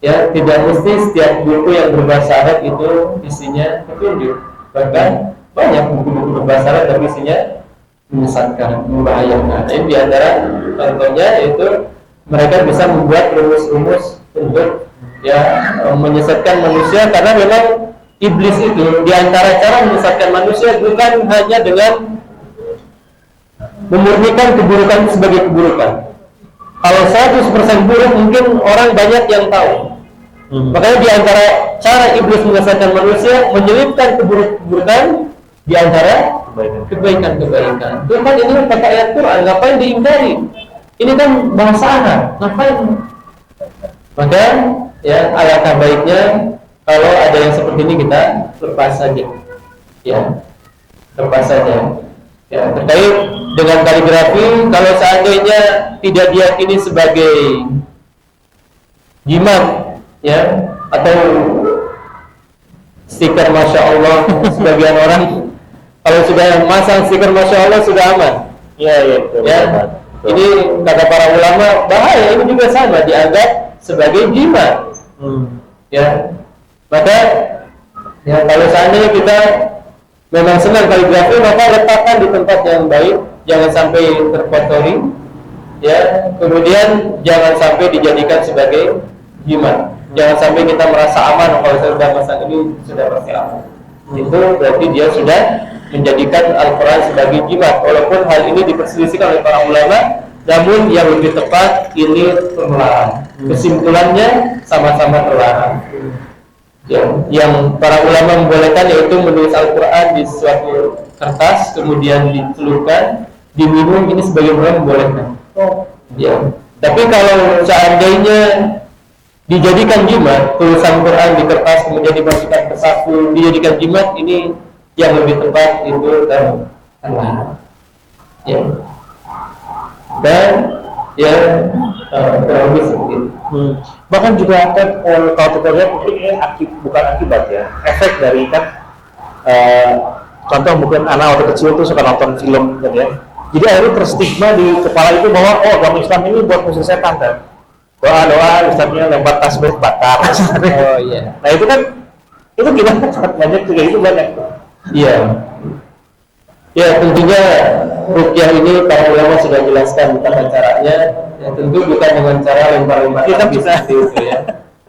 ya tidak mesti setiap buku yang berbahasa Arab itu isinya petunjuk. Bahkan banyak buku-buku berbahasa Arab tapi isinya menyesatkan, membahayakan. Ini diantara contohnya itu mereka bisa membuat rumus-rumus untuk ya menyesatkan manusia, karena memang iblis itu diantara cara menyesatkan manusia bukan hanya dengan memurnikan keburukan sebagai keburukan. Kalau 100% buruk mungkin orang banyak yang tahu. Makanya diantara cara iblis menyesatkan manusia menyelipkan keburukan diantara kebaikan-kebaikan. Tuhan ini pakai ayat Quran, ngapain diingkari? Ini kan bahasa Arab, ngapain? Maka ya alangkah baiknya kalau ada yang seperti ini kita lepas saja. Ya, lepas saja. Ya, terkait dengan kaligrafi, kalau seandainya tidak diyakini sebagai jimat, ya, atau stiker Masya Allah, sebagian orang kalau sudah masang stiker Masya Allah sudah aman. Iya. Ya, ini kata para ulama bahaya. Ini juga sama dianggap sebagai jimat. Ya, maka ya kalau seandainya kita memang senang kaligrafi, maka letakkan di tempat yang baik, jangan sampai terkotori. Ya, kemudian jangan sampai dijadikan sebagai jimat. Jangan sampai kita merasa aman kalau saya sudah pasang ini sudah pasti aman. Itu berarti dia sudah menjadikan Al-Quran sebagai jimat. Walaupun hal ini diperselisihkan oleh para ulama, namun yang lebih tepat ini terlarang. Kesimpulannya sama-sama terlarang. Ya, yang para ulama membolehkan yaitu menulis Al-Quran di suatu kertas kemudian dicelupkan, diminum, ini sebagai ulama membolehkan. Ya, tapi kalau seandainya dijadikan jimat, tulisan Quran di kertas kemudian dimasukkan ke saku dijadikan jimat, ini yang lebih tepat itu terlarang. Ya. Dan ya kurang lebih seperti itu. Bahkan juga kan kalau kita lihat mungkin ini bukan akibat ya, efek dari kan contoh mungkin anak waktu kecil tuh suka nonton film kan ya, jadi akhirnya terstigma di kepala itu bahwa oh agama Islam ini buat musuh setan kan, doa ustadznya lempar tasbih bakar. Oh iya. Nah itu kan Itu gimana? Banyak juga itu banyak. Iya. Ya tentunya ruqyah ini para ulama sudah jelaskan tentang caranya. Ya, tentu bukan dengan cara lempar-lempar kaki seperti itu ya.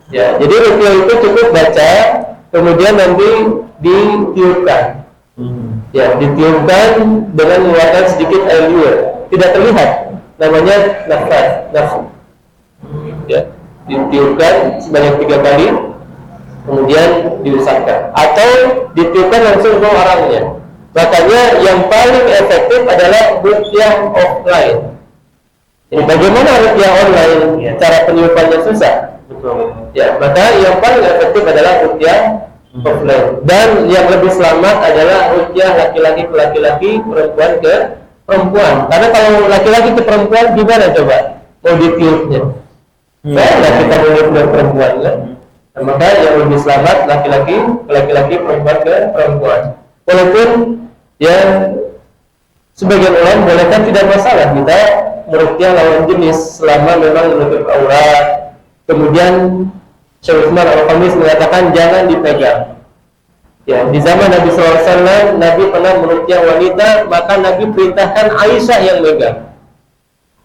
Ya, jadi ruqyah itu cukup baca, kemudian nanti ditiupkan. Ya, ditiupkan dengan mengeluarkan sedikit air liur. Tidak terlihat, namanya nafas. Ya, ditiupkan sebanyak 3 kali, kemudian diusapkan, atau ditiupkan langsung ke orangnya. Makanya yang paling efektif adalah ruqyah offline. Jadi bagaimana ruqyah online? Cara peniupannya susah. Betul. Ya, maka yang paling efektif adalah ruqyah offline. Dan yang lebih selamat adalah ruqyah laki-laki ke laki-laki, perempuan ke perempuan. Karena kalau laki-laki ke perempuan gimana coba? Mau ditiupnya? Nah, kita meniup dengan perempuan kan? Nah, maka yang lebih selamat laki-laki ke laki-laki, perempuan ke perempuan. Walaupun ya sebagian orang bolehkan tidak masalah kita meruqyah lawan jenis selama memang menutup aurat. Kemudian Syekh Utsman Al-Khamis mengatakan jangan dipegang. Ya, di zaman Nabi SAW, Nabi pernah meruqyah wanita, maka Nabi perintahkan Aisyah yang megang.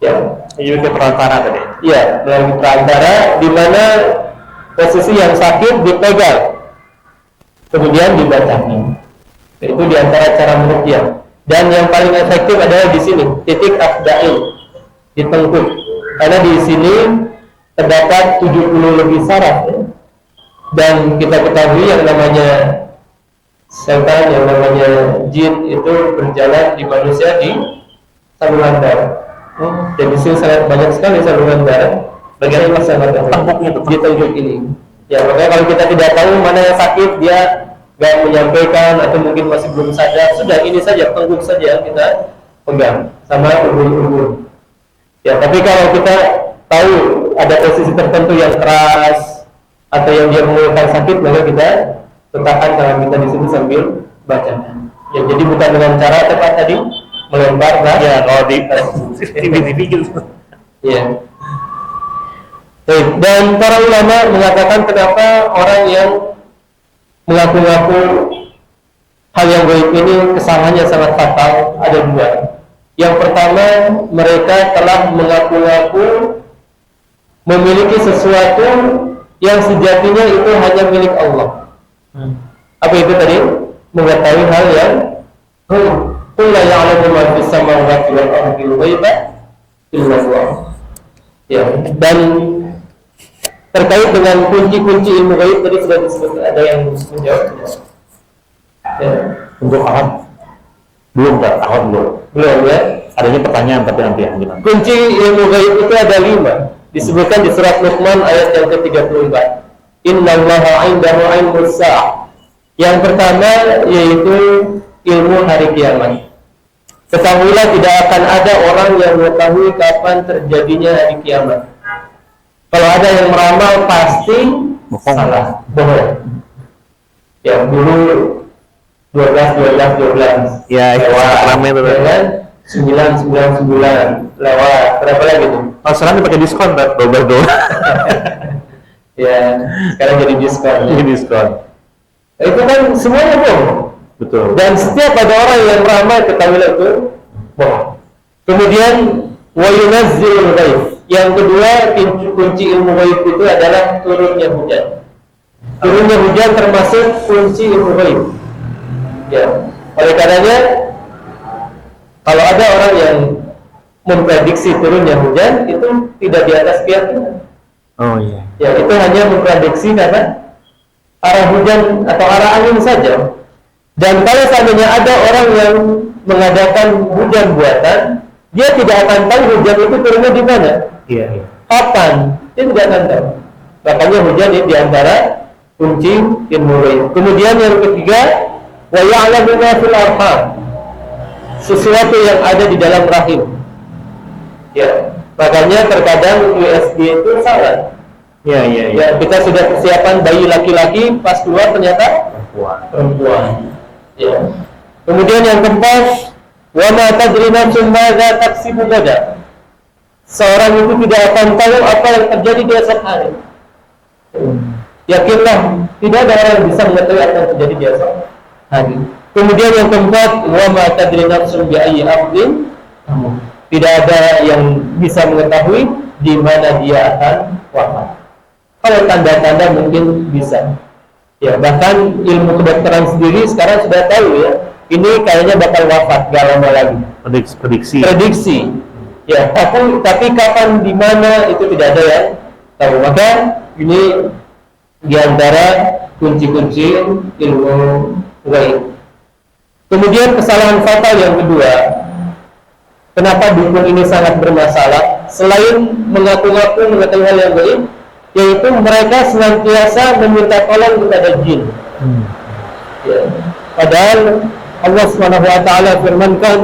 Ya, Ini ke perantara tadi. iya, melalui perantara di mana posisi yang sakit dipegang, kemudian dibacakan. Itu di antara cara meruqyah. Dan yang paling efektif adalah di sini, titik afda'il, di tengkuk. Karena di sini terdapat 70 lebih saraf ya. Dan kita ketahui yang namanya setan, yang namanya jin itu berjalan di manusia di saluran darah. Jadi sini sangat banyak sekali saluran darah. Bagian ini sangat di tengkuk ini. Ya, makanya kalau kita tidak tahu mana yang sakit, dia nggak menyampaikan atau mungkin masih belum sadar, sudah ini saja tengkuk saja yang kita pegang sama ubun-ubun. Ya, tapi kalau kita tahu ada posisi tertentu yang keras atau yang dia mengeluarkan sakit, maka kita letakkan tangan kita di situ sambil baca. Ya, jadi bukan dengan cara tepat tadi melempar lah. Ya, kalau di TV gitu. Ya. Baik, dan para ulama mengatakan kenapa orang yang mengaku-ngaku hal yang gaib ini kesalahannya sangat fatal, ada 2. Yang pertama, mereka telah mengaku-ngaku memiliki sesuatu yang sejatinya itu hanya milik Allah. Apa itu tadi? Mengetahui hal yang qul la ya'lamu ma fis samawati wal ardi ghaiba illa Allah. Ya, dan terkait dengan kunci-kunci ilmu gaib tadi sudah disebut, ada yang menjawab. Ya. Untuk ahad belum tak? Ahad belum Ya. Adanya pertanyaan tapi nanti yang gimana? Kunci ilmu gaib itu ada 5. Disebutkan di surat Luqman ayat yang ke-34. Innallaha 'indahu 'ilmus sa'ah. Yang pertama yaitu ilmu hari kiamat. Ketahuilah tidak akan ada orang yang mengetahui kapan terjadinya hari kiamat. Kalau ada yang meramal pasti Bohong. salah, bohong. Ya, dulu 12 Ya, lewat, rame tuh. ya kan? 999 lewat, berapa lagi tuh? Oh, sekarang dipakai diskon tak? Double. Ya, sekarang jadi diskon. Ini diskon. Itu kan semuanya bohong. Betul. Dan setiap ada orang yang beramal ketahuilah itu bohong. Kemudian wa yunazzilul ghaib. Yang kedua, kunci ilmu ghaib itu adalah turunnya hujan. Turunnya hujan termasuk kunci ilmu ghaib. Ya, oleh karenanya kalau ada orang yang memprediksi turunnya hujan, itu tidak di atas keyakinan. Oh iya. Ya, itu hanya memprediksi karena arah hujan atau arah angin saja. Dan kalau seandainya ada orang yang mengadakan hujan buatan, dia tidak akan tahu hujan itu turunnya di mana, Iya. kapan, dia tidak akan tahu. Makanya hujan ini diantara kunci ilmu ghaib. Kemudian yang ketiga, wa ya'lamu ma fil arham. Sesuatu yang ada di dalam rahim. Ya, makanya terkadang USG itu salah. Iya. Ya, kita sudah persiapan bayi laki-laki, pas keluar ternyata perempuan. Ya. Kemudian yang keempat, wa ma tadri nafsun madza taksibu ghadan. Seorang itu tidak akan tahu apa yang terjadi di esok hari. yakinlah tidak ada orang yang bisa mengetahui apa yang terjadi di esok hari. Kemudian yang keempat, wa ma tadri nafsun bi ayyi ardin, tidak ada yang bisa mengetahui di mana dia akan wafat. Kalau tanda-tanda mungkin bisa. Ya, bahkan ilmu kedokteran sendiri sekarang sudah tahu ya, ini kayaknya bakal wafat gak lama lagi. Prediksi. Ya, tapi kapan di mana itu tidak ada yang tahu. Maka ini di antara kunci-kunci ilmu gaib. Kemudian kesalahan fatal yang kedua, kenapa dukun ini sangat bermasalah? Selain mengaku-ngaku mengetahui hal yang gaib, yaitu mereka senantiasa meminta tolong kepada jin. Ya. Padahal Allah Subhanahu wa taala firmankan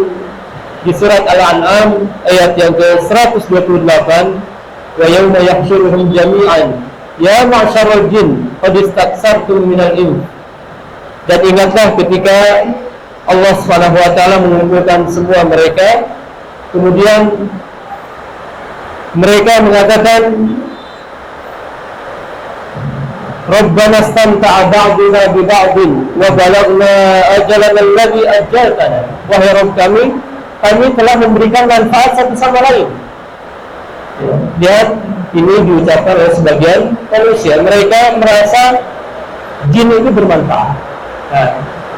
di surat Al-An'am ayat yang ke-128, wa yauma yahsyuruhum jami'an ya ma'syaral jin qad istaksartum minal ins. Dan ingatlah ketika Allah Subhanahu wa taala mengumpulkan semua mereka, kemudian mereka mengatakan, Rabbana istamta'a ba'duna bi ba'din wa balagna ajalana alladhi ajjaltana. Wahai Rabb kami telah memberikan manfaat satu sama lain. Lihat, ini diucapkan oleh sebagian manusia. Mereka merasa jin itu bermanfaat. Nah,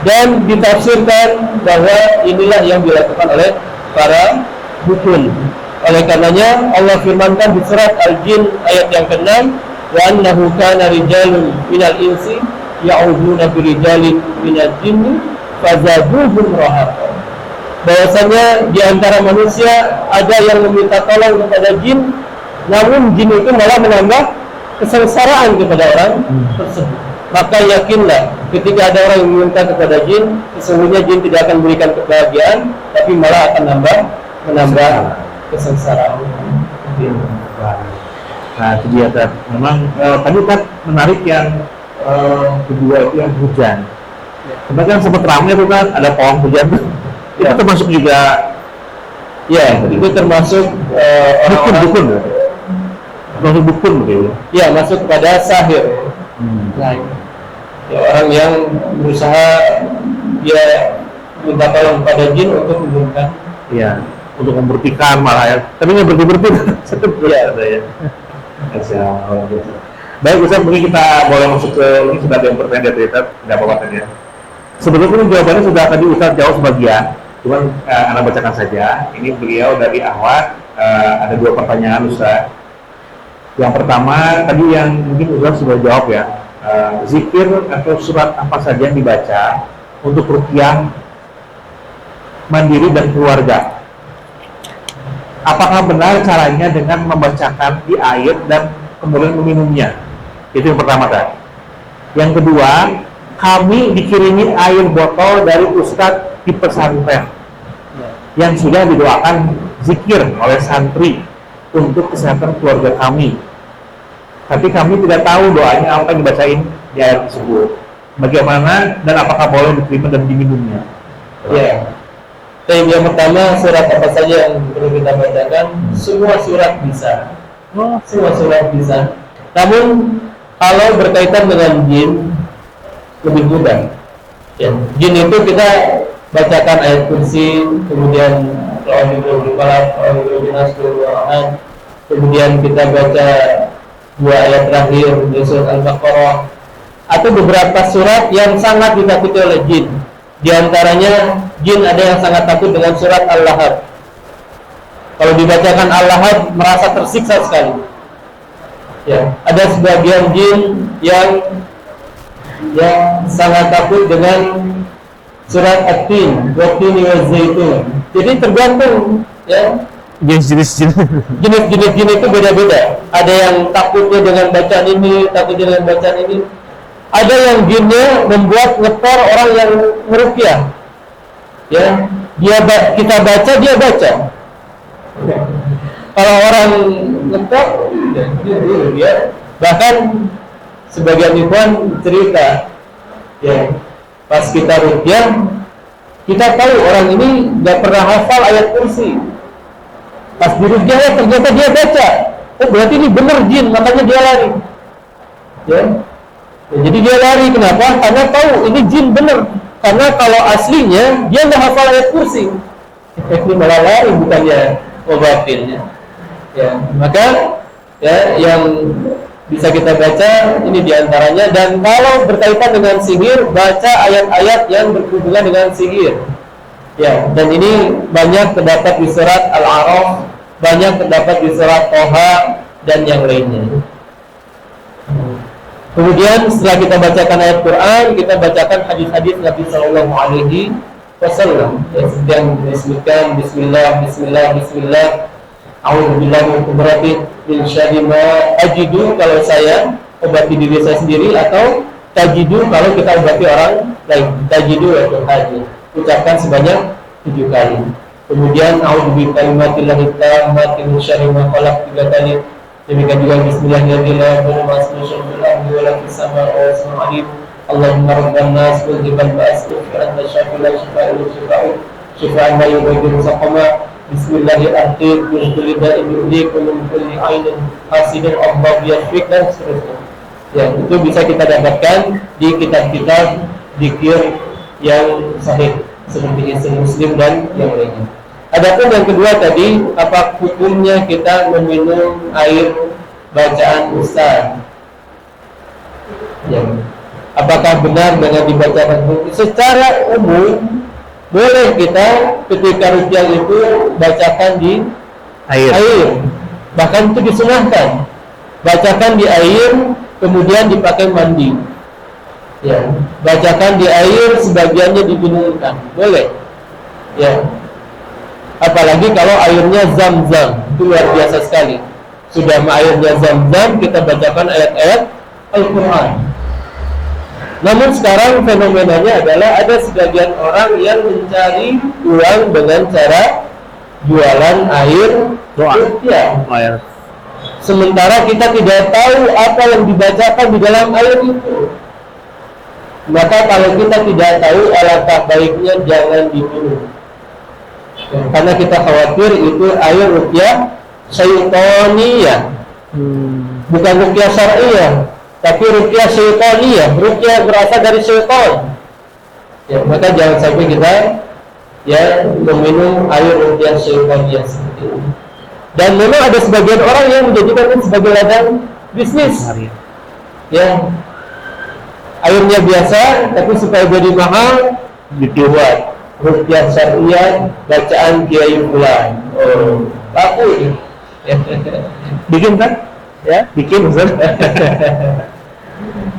dan ditafsirkan bahwa inilah yang dilakukan oleh para dukun. Oleh karenanya Allah firmankan di surat Al-Jin ayat yang ke-6, wa annahu kana rijalun minal insi ya'uduna bi rijalin minal jinni fazaduhum rahaqa. Bahwasanya di antara manusia ada yang meminta tolong kepada jin, namun jin itu malah menambah kesengsaraan kepada orang tersebut. Maka yakinlah ketika ada orang yang meminta kepada jin, sesungguhnya jin tidak akan memberikan kebahagiaan, tapi malah akan menambah kesengsaraan. Nah, itu dia kan. Memang tadi kan menarik yang kedua itu yang hujan. Kemarin kan sempat ramai tuh kan, ada pohon hujan tuh. Itu termasuk juga, ya, itu termasuk dukun. Masuk dukun begitu. Ya, masuk pada sahir. Nah, ya, orang yang berusaha dia minta tolong pada jin untuk memberikan. Iya, untuk membertikan malah ya. Tapi nggak berhenti. Iya, ada ya. Baik, Ustaz, mungkin kita boleh masuk ke ini, sudah ada yang pertanyaan dari Twitter, tidak apa-apa ya. Sebetulnya jawabannya sudah tadi Ustaz jawab sebagian, cuman Anda bacakan saja. Ini beliau dari Ahwat, ada 2 pertanyaan Ustaz. Yang pertama tadi yang mungkin Ustaz sudah jawab ya, zikir atau surat apa saja yang dibaca untuk ruqyah mandiri dan keluarga. Apakah benar caranya dengan membacakan di air dan kemudian meminumnya? Itu yang pertama kan. Yang kedua, kami dikirimi air botol dari Ustadz di pesantren yang sudah didoakan zikir oleh santri untuk kesehatan keluarga kami. Tapi kami tidak tahu doanya apa yang dibacain di air tersebut. Bagaimana dan apakah boleh diterima dan diminumnya? Ya. Yang pertama, surat apa saja yang perlu kita bacakan? Semua surat bisa. Semua surat bisa. Namun kalau berkaitan dengan jin lebih mudah. Ya. Jin itu kita bacakan ayat kursi, kemudian kemudian kita baca 2 ayat terakhir di surat Al-Baqarah, atau beberapa surat yang sangat ditakuti oleh jin. Di antaranya jin ada yang sangat takut dengan surat Al-Lahab. Kalau dibacakan Al-Lahab merasa tersiksa sekali. Ya, ada sebagian jin yang sangat takut dengan surat At-Tin, Wat-Tini Waz-Zaitun. Jadi tergantung ya. Jenis-jenis jin itu beda-beda. Ada yang takutnya dengan bacaan ini, takutnya dengan bacaan ini. Ada yang jinnya membuat ngetor orang yang meruqyah. Ya, kita baca, dia baca. Kalau orang ngetor, dia bahkan sebagian ikhwan cerita, ya, pas kita ruqyah, kita tahu orang ini nggak pernah hafal ayat kursi. Pas di ruqyah ternyata dia baca. Oh, berarti ini benar jin, makanya dia lari. Ya. Jadi dia lari, kenapa? Karena tahu ini jin bener. Karena kalau aslinya dia nggak hafal ayat kursi, ini malah lari bukannya obatin. Ya, maka ya yang bisa kita baca ini diantaranya. Dan kalau berkaitan dengan sihir, baca ayat-ayat yang berhubungan dengan sihir. Ya, dan ini banyak terdapat di surat Al-A'raf, banyak terdapat di surat Toha dan yang lainnya. Kemudian setelah kita bacakan ayat Quran, kita bacakan hadis-hadis Nabi Sallallahu Alaihi Wasallam yang disebutkan Bismillah, Bismillah, Bismillah. A'udzubillahi min qudrati min syarri ma ajidu, kalau saya obati diri saya sendiri, atau tajidu kalau kita obati orang lain. Tajidu yaitu haji. Ucapkan sebanyak 7 kali. Kemudian a'udzubillahi kalimatillahi tammati min syarri ma khalaq 3 kali. Demikian juga Bismillahirrahmanirrahim. Allahumma rabban nas wal jibal ba'as anta syafi la shifa'a illa shifa'u shifa'an la yughadiru saqama. Bismillahirrahmanirrahim. Min kulli da'in yuhlik wa min kulli 'ainin hasidin Allah yashfik, dan seterusnya. Ya, itu bisa kita dapatkan di kitab-kitab zikir yang sahih seperti Hisnul Muslim dan yang lainnya. Adapun yang kedua tadi, apa hukumnya kita meminum air bacaan ustaz? Ya. Apakah benar dengan dibacakan? Secara umum boleh kita ketika ruqyah itu bacakan di air. Bahkan itu disunahkan. Bacakan di air, kemudian dipakai mandi. Ya, bacakan di air, sebagiannya diminumkan. Boleh. Ya. Apalagi kalau airnya zam-zam, itu luar biasa sekali. Sudah airnya zam-zam, kita bacakan ayat-ayat Al-Quran. Namun sekarang fenomenanya adalah ada sebagian orang yang mencari uang dengan cara jualan air ruqyah. Sementara kita tidak tahu apa yang dibacakan di dalam air itu. Maka kalau kita tidak tahu, alangkah baiknya jangan diminum. Karena kita khawatir itu air ruqyah syaitaniyah, bukan ruqyah syar'iyah, tapi ruqyah syaitaniyah. Ruqyah berasal dari syaitan. Ya, maka jangan sampai kita ya meminum air ruqyah syaitaniyah seperti itu. Dan memang ada sebagian orang yang menjadikan itu sebagai ladang bisnis. Ya, airnya biasa, tapi supaya jadi mahal dibuat ruqyah syariah bacaan Kiai Fulan. Oh, laku ini. Bikin kan? Ya, bikin Ustaz.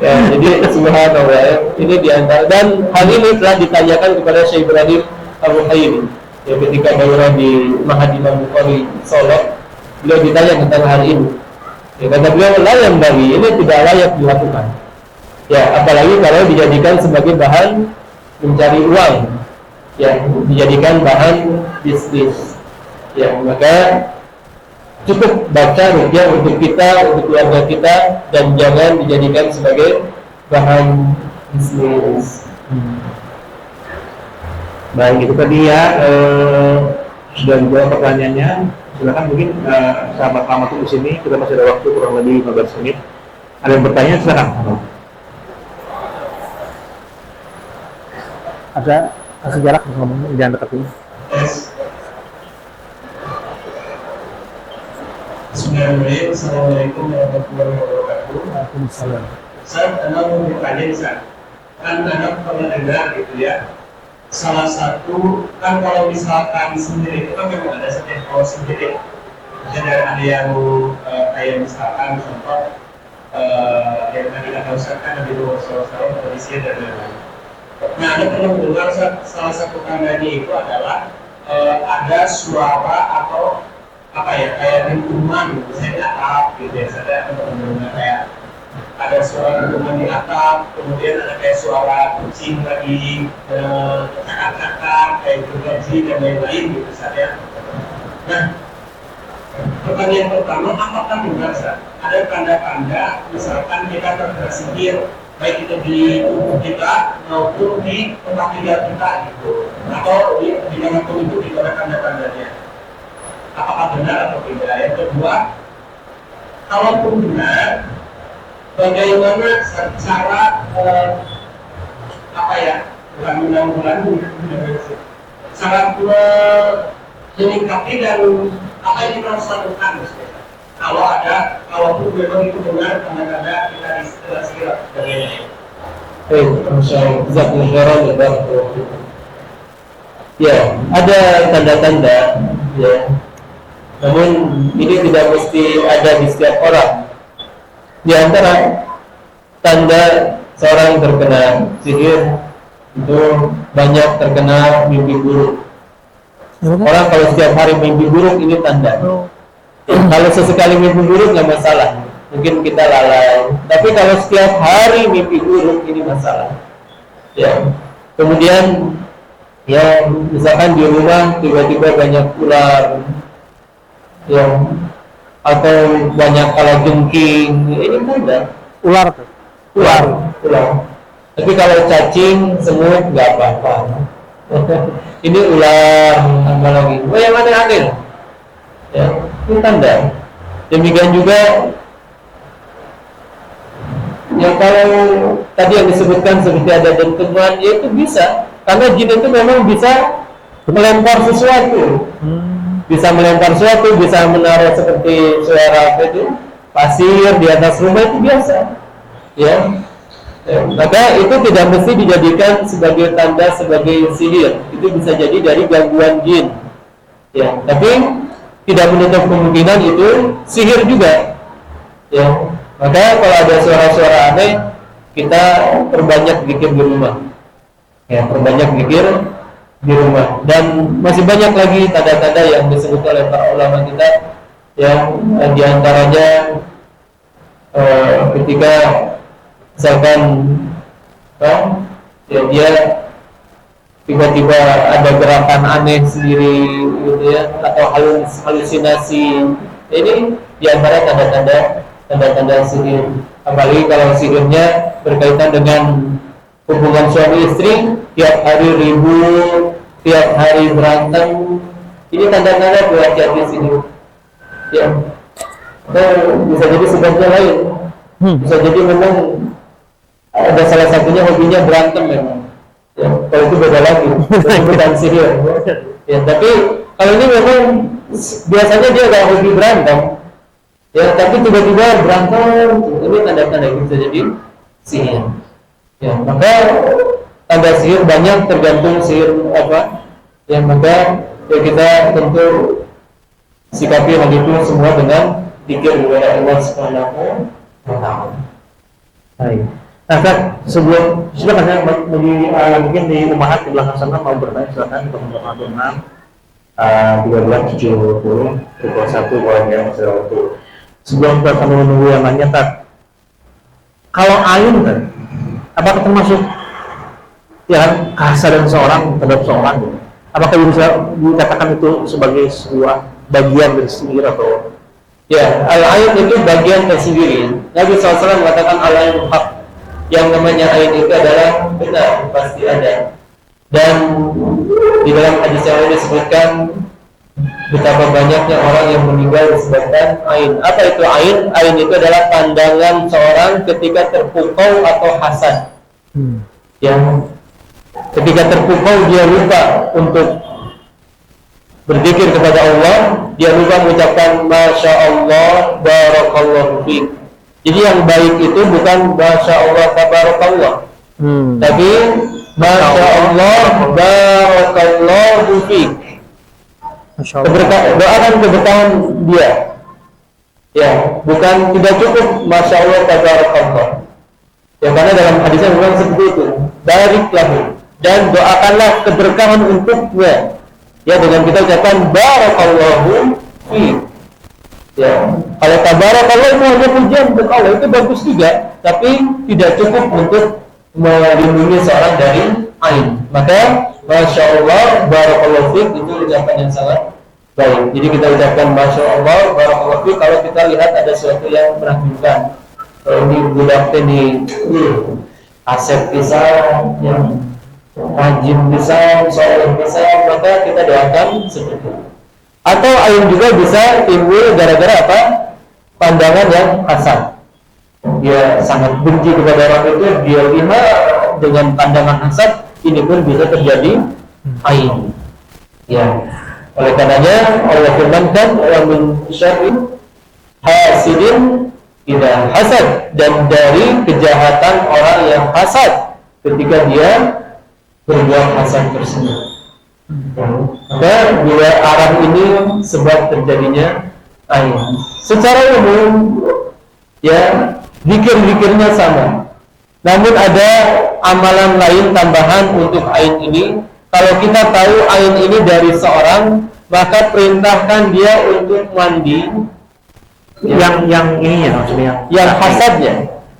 Ya, jadi subhanallah, ini diantara, dan hal ini telah ditanyakan kepada Syekh Ibrahim Abu Hayyim ya, ketika daurah di Mahad Imam Bukhari Solo. Beliau ditanya tentang hal ini. Ya, kata beliau, yang bagi ini tidak layak dilakukan. Ya, apalagi kalau dijadikan sebagai bahan mencari uang. Ya, dijadikan bahan bisnis. Ya, maka cukup baca ruqyah untuk kita, untuk keluarga kita, dan jangan dijadikan sebagai bahan bisnis. Baik, itu tadi ya, sudah dijawab pertanyaannya. Silakan mungkin sahabat lama di sini, kita masih ada waktu kurang lebih 15 menit. Ada yang bertanya, silakan. Ada kasih jarak ngomong, jangan dekat ini. Bismillahirrahmanirrahim. Assalamualaikum warahmatullahi wabarakatuh. Waalaikumsalam. Saya mau bertanya, Ustaz. Kan anak pernah dengar gitu ya. Salah satu kan kalau misalkan sendiri itu kan memang ada setiap kalau sendiri. Jadi ada yang kayak misalkan contoh yang tadi kata Ustaz kan ada dua soal kondisi dan lain-lain. Nah, ada pernah mendengar salah satu tandanya itu adalah ada suara atau apa ya, kayak dentuman misalnya atap gitu ya, saya mendengar kayak ada suara dentuman di atap, kemudian ada kayak suara kucing lagi kakak-kakak kayak gergaji dan lain-lain gitu saya. Nah, pertanyaan pertama, apakah benar ada tanda-tanda misalkan kita terkena sihir baik itu di tubuh kita maupun di tempat tinggal kita gitu, atau di dalam tubuh itu ada tanda-tandanya? Apakah benar atau tidak? Yang kedua, kalaupun benar, bagaimana cara apa ya, bukan menanggulangi, cara menyikapi dan apa yang kita harus lakukan kalaupun memang itu benar tanda-tanda kita istilah sihir. Ya, ada tanda-tanda, ya. Namun ini tidak mesti ada di setiap orang. Di antara tanda seorang terkena sihir itu banyak terkena mimpi buruk. Orang kalau setiap hari mimpi buruk ini tanda. Kalau sesekali mimpi buruk nggak masalah, mungkin kita lalai. Tapi kalau setiap hari mimpi buruk ini masalah. Ya. Kemudian ya misalkan di rumah tiba-tiba banyak ular, ya, atau banyak kalajengking, ini tanda Ular. Tapi kalau cacing, semut nggak apa-apa. Ini ular, apa lagi? Oh yang aneh-aneh, ya, ini tanda. Demikian juga, ya kalau tadi yang disebutkan seperti ada dentuman, ya itu bisa. Karena jin itu memang bisa melempar sesuatu, bisa melempar sesuatu, bisa menaruh seperti suara apa itu pasir di atas rumah, itu biasa, ya. Maka itu tidak mesti dijadikan sebagai tanda sebagai sihir, itu bisa jadi dari gangguan jin, ya. Tapi tidak menutup kemungkinan itu sihir juga, ya. Maka kalau ada suara-suara aneh, kita perbanyak zikir di rumah. Ya, perbanyak zikir di rumah. Dan masih banyak lagi tanda-tanda yang disebut oleh para ulama kita, yang diantaranya ketika misalkan ya, dia tiba-tiba ada gerakan aneh sendiri gitu ya, atau halusinasi, ini diantara tanda-tanda sihir. Apalagi kalau sihirnya berkaitan dengan hubungan suami istri, tiap hari ribut, tiap hari berantem, ini tanda-tanda berhati-hati sihir. Ya, bisa jadi sebabnya lain. Bisa jadi memang ada salah satunya hobinya berantem memang. Ya, kalau itu beda lagi, bukan sihir. Ya, tapi kalau ini memang biasanya dia nggak hobi berantem. Ya, tapi tiba-tiba berantem, ini tanda-tanda bisa jadi sihir. Ya, maka tanda sihir banyak, tergantung sihir apa. Ya, maka ya kita tentu sikapi hal itu semua dengan zikir kepada Allah Subhanahu wa Ta'ala. Baik. Nah, Kak, sebelum silakan saya mungkin di Umahat di belakang sana mau bertanya, silakan untuk 06 1370 1 boleh yang waktu. Sebelum kita menunggu yang nanya, Kak, kalau ayun kan, apakah termasuk ya kehasadan seorang terhadap seorang? Gitu? Apakah bisa dikatakan itu sebagai sebuah bagian dari sihir atau? Ya, al-ain itu bagian tersendiri. Nabi SAW mengatakan al-ain haq. Yang namanya ain itu adalah benar, pasti ada. Dan di dalam hadis yang lain disebutkan betapa banyaknya orang yang meninggal disebabkan ain. Apa itu ain? Ain itu adalah pandangan seorang ketika terpukau atau hasad. Yang ketika terpukau dia lupa untuk berzikir kepada Allah, dia lupa mengucapkan Masya Allah, Barakallahu fiik. Jadi yang baik itu bukan Masya Allah, Tabarakallah, tapi Masya Allah, Barakallahu fiik. Doakan keberkahan dia. Ya, bukan tidak cukup Masya Allah, Tabarakallah. Ya, karena dalam hadisnya memang seperti itu. Bariklah dan doakanlah keberkahan untuknya. Ya, dengan kita ucapkan Barakallahu fiik. Ya, kalau Tabarakallah itu hanya pujian untuk Allah, itu bagus juga, tapi tidak cukup untuk melindungi seorang dari ain. Maka Masya Allah, Barakallahu fiik itu ucapan yang sangat baik. Jadi kita ucapkan Masya Allah, Barakallahu fiik kalau kita lihat ada sesuatu yang menakjubkan. Kalau ini budak ini asep pisang, yang rajin pisang, soleh pisang, maka kita doakan seperti itu. Atau ain juga bisa timbul gara-gara apa? Pandangan yang hasad. dia sangat benci kepada orang itu, dia lihat dengan pandangan hasad, ini pun bisa terjadi ain. Ya, oleh karenanya Allah firmankan, wa min syarri hasidin idza hasad, dan dari kejahatan orang yang hasad ketika dia berbuat hasad tersebut. Maka dua arah ini sebab terjadinya ain. Secara umum, ya, zikir-zikirnya sama. Namun ada amalan lain tambahan untuk ain ini. Kalau kita tahu ain ini dari seorang, maka perintahkan dia untuk mandi. Yang ini ya maksudnya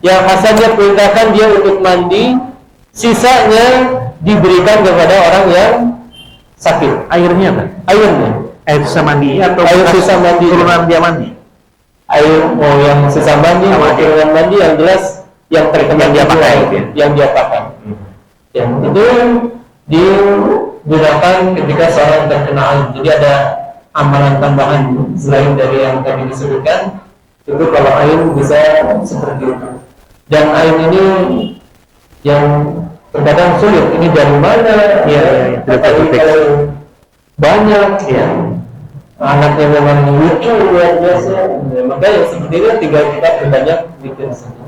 Yang hasadnya perintahkan dia untuk mandi. Sisanya diberikan kepada orang yang sakit. airnya kan? Air sisa mandi atau Air sisa mandi. turunan dia mandi? Air yang sisa mandi, turunan mandi, yang jelas yang terkena Yang dia pakai, yang dia pakai. Ya, itu digunakan ketika seorang terkena ain. Jadi ada amalan tambahan selain dari yang tadi disebutkan. Itu kalau ain bisa seperti itu. Dan ain ini yang terkadang sulit. Ini dari mana? Ya, tapi kalau banyak, ya, anaknya memang lucu luar biasa. Ya, maka yang seperti itu tinggal kita berbanyak bikin saja.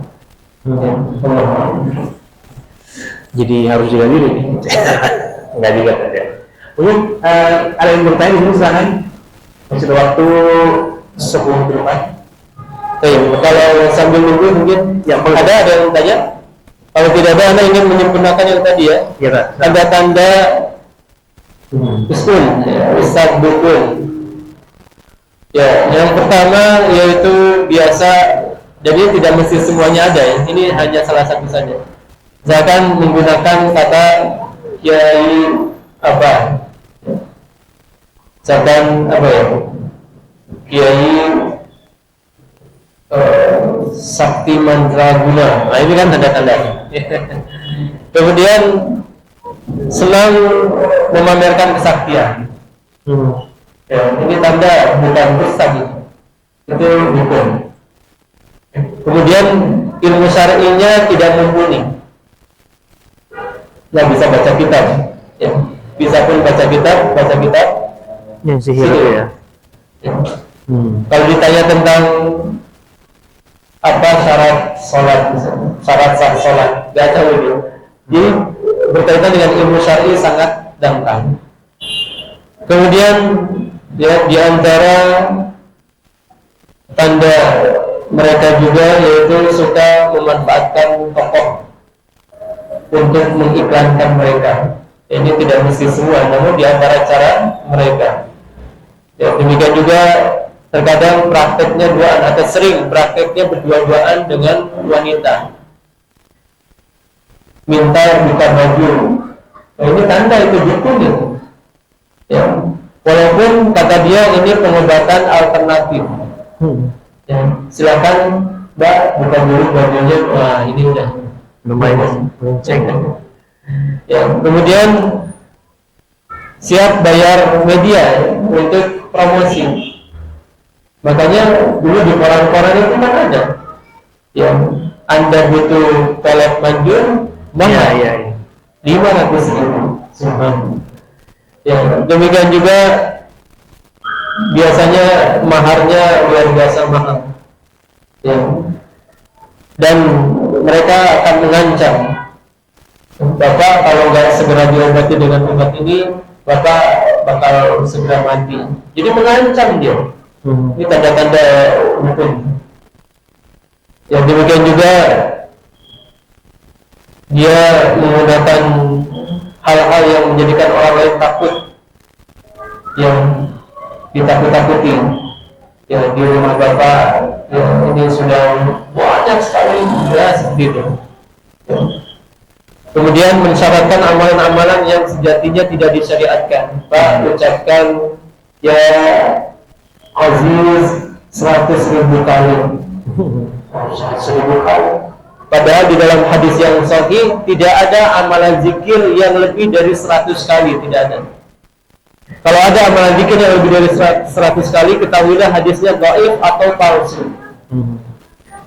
Jadi harus jaga diri. Enggak juga ada. Mungkin ada yang bertanya di sini silahkan. Masih ada waktu 10 ke depan. Kalau sambil nunggu mungkin ada yang tanya. Kalau tidak ada, Anda ingin menyempurnakan yang tadi ya. Iya, Pak. Tanda-tanda usul, ustaz bukul. Ya, yang pertama yaitu biasa, jadi tidak mesti semuanya ada ya. Ini hanya salah satu saja. Misalkan menggunakan kata kiai apa? Misalkan apa ya? Kiai Sakti Mandraguna. Nah, ini kan tanda-tanda. Kemudian senang memamerkan kesaktian. Ya, ini tanda bukan ustaz itu hukum. Kemudian ilmu syar'inya tidak mumpuni. Nggak bisa baca kitab. Ya, bisa pun baca kitab. Yang sihir itu ya. Kalau ditanya tentang apa syarat sholat, syarat sah sholat, nggak tahu dia. Jadi berkaitan dengan ilmu syar'i sangat dangkal. Kemudian ya, di antara tanda mereka juga yaitu suka memanfaatkan tokoh untuk mengiklankan mereka. Ini tidak mesti semua, namun di antara cara mereka. Ya, demikian juga terkadang prakteknya duaan atau sering prakteknya berdua-duaan dengan wanita. Minta buka baju. Nah, ini tanda itu dukun itu. Ya, walaupun kata dia ini pengobatan alternatif. Ya, silakan Mbak buka dulu bajunya. Wah, ini udah Lumayan cek. Ya, kemudian siap bayar media untuk promosi. Makanya dulu di koran-koran itu kan ada yang Anda butuh toilet manjur mahal, Iya. 500.000. Ya, demikian juga biasanya maharnya luar biasa mahal. Ya. Dan mereka akan mengancam, Bapak kalau nggak segera diobati dengan obat ini, Bapak bakal segera mati. Jadi mengancam dia. Ini tanda-tanda hukum. Ya, demikian juga dia menggunakan hal-hal yang menjadikan orang lain takut, yang ditakut-takuti. Ya, di rumah Bapak ya, ini sudah banyak sekali ya, seperti itu. Ya. Kemudian mensyaratkan amalan-amalan yang sejatinya tidak disyariatkan. Pak ucapkan ya Aziz 100.000 kali. 100.000 kali. Padahal di dalam hadis yang sahih tidak ada amalan zikir yang lebih dari 100 kali, tidak ada. Kalau ada amalan zikir yang lebih dari 100 kali, ketahuilah hadisnya dhaif atau palsu.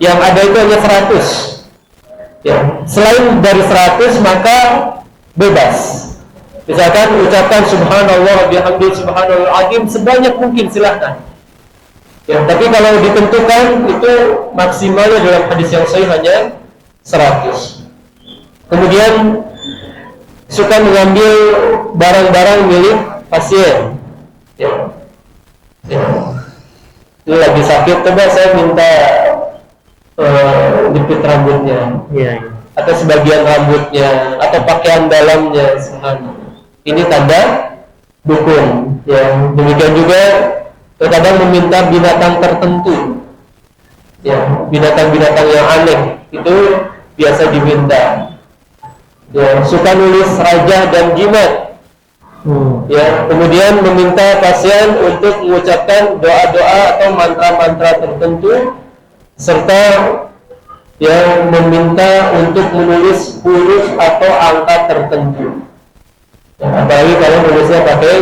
yang ada itu hanya 100. Ya, selain dari 100 maka bebas. Misalkan ucapkan subhanallah bihamdi subhanallah azim sebanyak mungkin, silahkan. Ya, tapi kalau ditentukan itu maksimalnya dalam hadis yang sahih hanya 100. Kemudian suka mengambil barang-barang milik pasien. Ya. Ya. Ini lagi sakit, coba saya minta jepit rambutnya, atau sebagian rambutnya, atau pakaian dalamnya. Ini tanda dukun. Ya. Demikian juga terkadang meminta binatang tertentu, ya, binatang-binatang yang aneh itu biasa diminta. Ya, suka nulis raja dan jimat. Ya, kemudian meminta pasien untuk mengucapkan doa-doa atau mantra-mantra tertentu, serta yang meminta untuk menulis huruf atau angka tertentu. Ya, apalagi kalau nulisnya pakai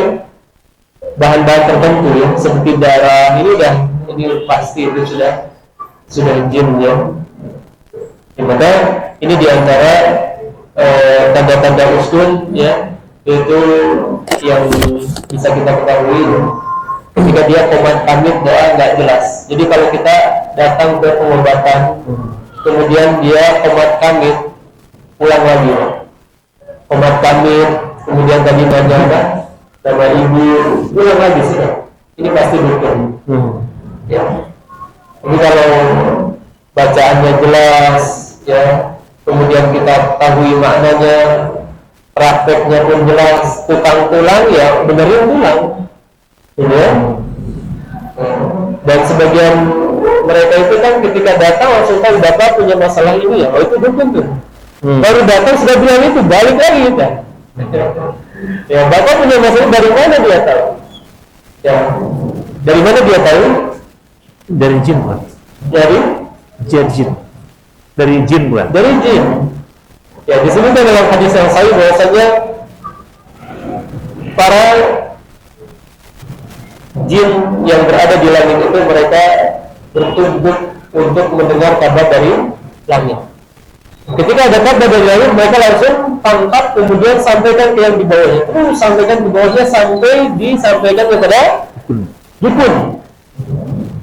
bahan-bahan tertentu, ya, seperti darah, ini pasti itu sudah jin, ya. Ya, maka ini diantara tanda-tanda usul, ya, itu yang bisa kita ketahui, ya. Ketika dia komat pamit doa nggak jelas. Jadi kalau kita datang ke pengobatan, kemudian dia komat pamit, pulang lagi, ya. Komat pamit, kemudian tadi nanya apa? Sama ibu, ulang lagi sih, ini pasti dukun. Ya. Jadi kalau bacaannya jelas, ya, kemudian kita ketahui maknanya, prakteknya pun jelas, tukang tulang ya benerin tulang, ya. Dan sebagian mereka itu kan ketika datang langsung tahu bapak punya masalah ini, ya, oh itu dukun tuh. Baru datang sudah bilang itu, balik lagi kan. Ya, bapak punya masalah, dari mana dia tahu? Ya, dari mana dia tahu? Dari jin, Pak. Dari Jin. Dari jin, bukan? Dari jin. Ya, di sini dalam hadis yang sahih bahwasanya para jin yang berada di langit itu mereka bertumbuk untuk mendengar kabar dari langit. Ketika ada kabar dari langit, mereka langsung tangkap, kemudian sampaikan ke yang di bawahnya. Terus sampaikan di bawahnya sampai disampaikan kepada dukun.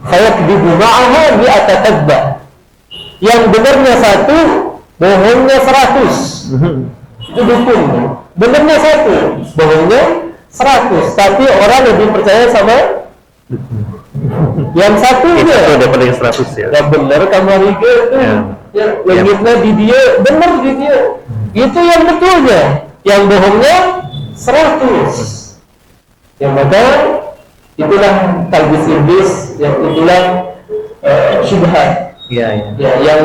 Khayat bima'aha bi'atakadba. Yang benarnya 1, bohongnya 100. Itu dukun. Benarnya 1, bohongnya 100. Tapi orang lebih percaya sama yang satunya. Itu daripada yang 100, ya. Ya benar, kamar itu. Ya, langitnya di dia, benar di dia. Itu yang betulnya. Yang bohongnya 100. Ya, maka itulah talbis iblis, yang itulah syubhat. Ya, yang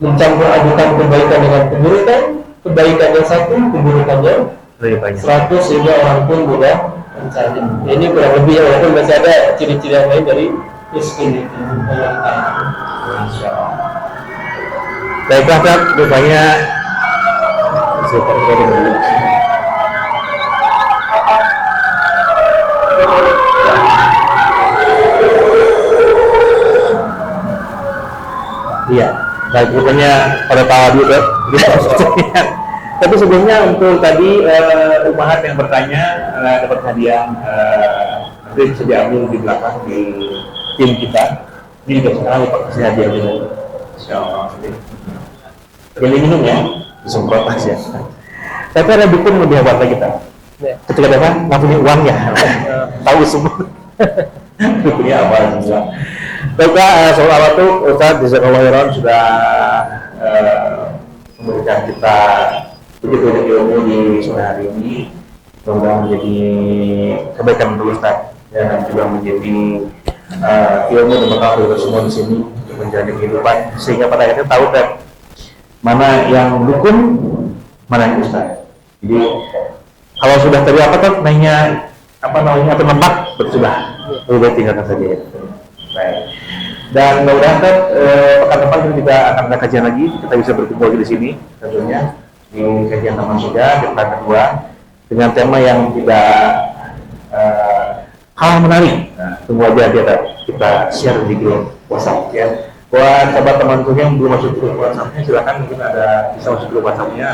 mencampur adukan kebaikan dengan keburukan, kebaikan yang 1, keburukannya 100, sehingga orang pun mudah mencari. Ya, ini kurang lebih, ya, walaupun masih ada ciri-ciri yang lain dari miskin itu. Baiklah, Pak, rupanya seperti ini. Iya, baik, rupanya pada tawa dulu, Pak. Tapi sebelumnya untuk tadi umahat yang bertanya dapat hadiah, nanti bisa diambil di belakang di tim kita. Ini juga sekarang lupa kasih hadiah dulu. Insyaallah. Jadi minum ya, disemprot aja. Tapi ada dukun lebih hebat lagi kita. Ketika datang nggak punya uang ya, tahu semua. Dukunnya apa juga. Baiklah, soal itu Ustaz Jazakallahu khairan sudah memberikan kita begitu banyak ilmu di sore hari ini. Semoga menjadi kebaikan untuk Ustaz, ya, dan juga menjadi ilmu dan bekal kita semua di sini untuk menjalani kehidupan, sehingga pada akhirnya tahu kan mana yang dukun, mana yang Ustaz. Jadi kalau sudah tadi apa tuh nanya apa namanya atau lemak, sudah lebih baik tinggalkan saja ya. Baik. Dan mudah-mudahan pekan depan kita juga akan ada kajian lagi, kita bisa berkumpul lagi di sini tentunya di kajian Taman Surga di pekan kedua dengan tema yang tidak kalah menarik. Nah, tunggu aja kita share di grup WhatsApp ya. Buat sahabat teman yang belum masuk grup WhatsApp-nya, silakan mungkin bisa masuk grup WhatsApp-nya,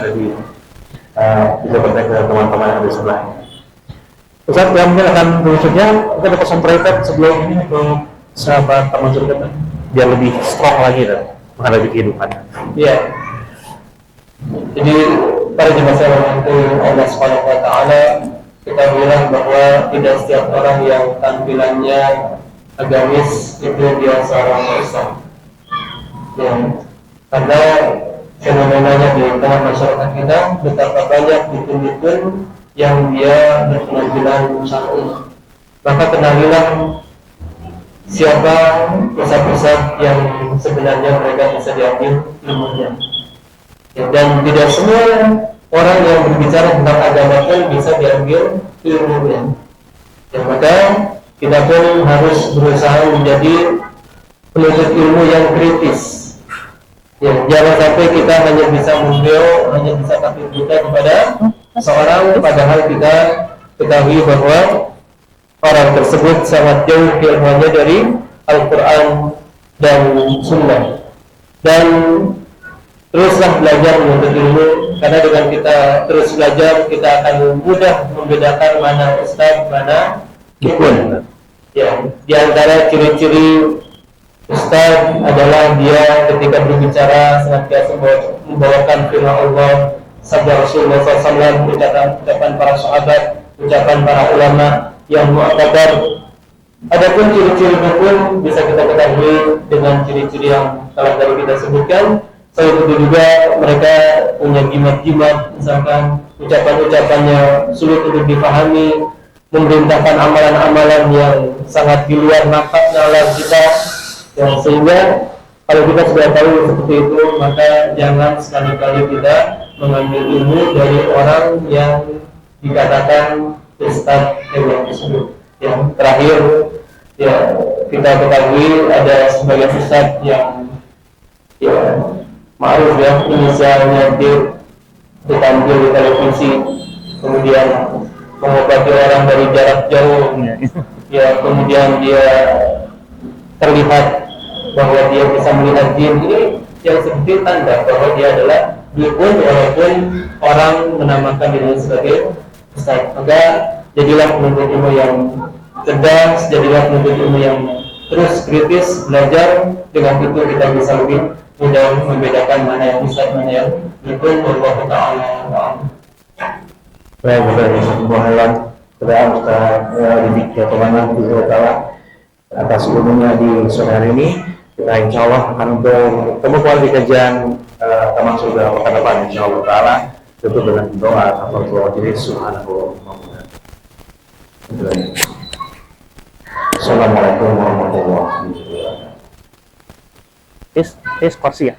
bisa bertanya ke teman-teman yang ada di sebelahnya. Ustaz, yang mungkin akan berikutnya kita ada pesan private sebelum ini untuk sahabat teman kita biar lebih strong lagi dan menghadapi kehidupan. Iya. Jadi para jemaah sekalian Allah Subhanahu wa taala, kita bilang bahwa tidak setiap orang yang tampilannya agamis itu dia seorang Islam. Ya, karena fenomenanya di tengah masyarakat kita betapa banyak dukun-dukun yang dia berpenampilan syar'i. Maka kenalilah siapa pusat-pusat yang sebenarnya mereka bisa diambil ilmunya. Ya, dan tidak semua orang yang berbicara tentang agama pun bisa diambil ilmunya. Ya, maka kita pun harus berusaha menjadi penuntut ilmu yang kritis. Ya, jangan sampai kita hanya bisa membeo, hanya bisa takut kita kepada seorang, padahal kita ketahui bahwa orang tersebut sangat jauh ilmunya dari Al-Quran dan Sunnah. Dan teruslah belajar menuntut ilmu, karena dengan kita terus belajar kita akan mudah membedakan mana ustaz, mana dukun. Ya, di antara ciri-ciri ustaz adalah dia ketika berbicara senantiasa membawakan firman Allah, sabda Rasulullah SAW, ucapan para sahabat, ucapan para ulama yang mu'tabar. Adapun ciri-ciri dukun bisa kita ketahui dengan ciri-ciri yang telah tadi kita sebutkan. Selain itu juga mereka punya jimat-jimat, misalkan ucapan-ucapannya sulit untuk dipahami, memerintahkan amalan-amalan yang sangat di luar nalar kita, ya, sehingga kalau kita sudah tahu seperti itu, maka jangan sekali-kali kita mengambil ilmu dari orang yang dikatakan ustaz yang tersebut. Yang terakhir, ya, kita ketahui ada sebagian ustaz yang ya ma'ruf ya, inisialnya ditampil di televisi, kemudian mengobati orang dari jarak jauh, ya, kemudian dia terlihat bahwa dia bisa melihat jin. Ini yang seperti tanda bahwa dia adalah dukun, walaupun orang menamakan dirinya sebagai ustaz. Maka jadilah penuntut ilmu yang cerdas, jadilah penuntut ilmu yang terus kritis belajar. Dengan itu kita bisa lebih mudah membedakan mana yang ustaz, mana yang dukun. Wallahu ta'ala. Baik, sebuah hewan kepada Ustaz Didik ya teman-teman di atas ilmunya di sore hari ini. Kita insya Allah akan bertemu kembali di kajian Taman Surga pekan depan insya Allah ta'ala, tentu dengan doa kafaratul majlis. Subhanallah. Assalamualaikum warahmatullahi wabarakatuh. Kursi ya.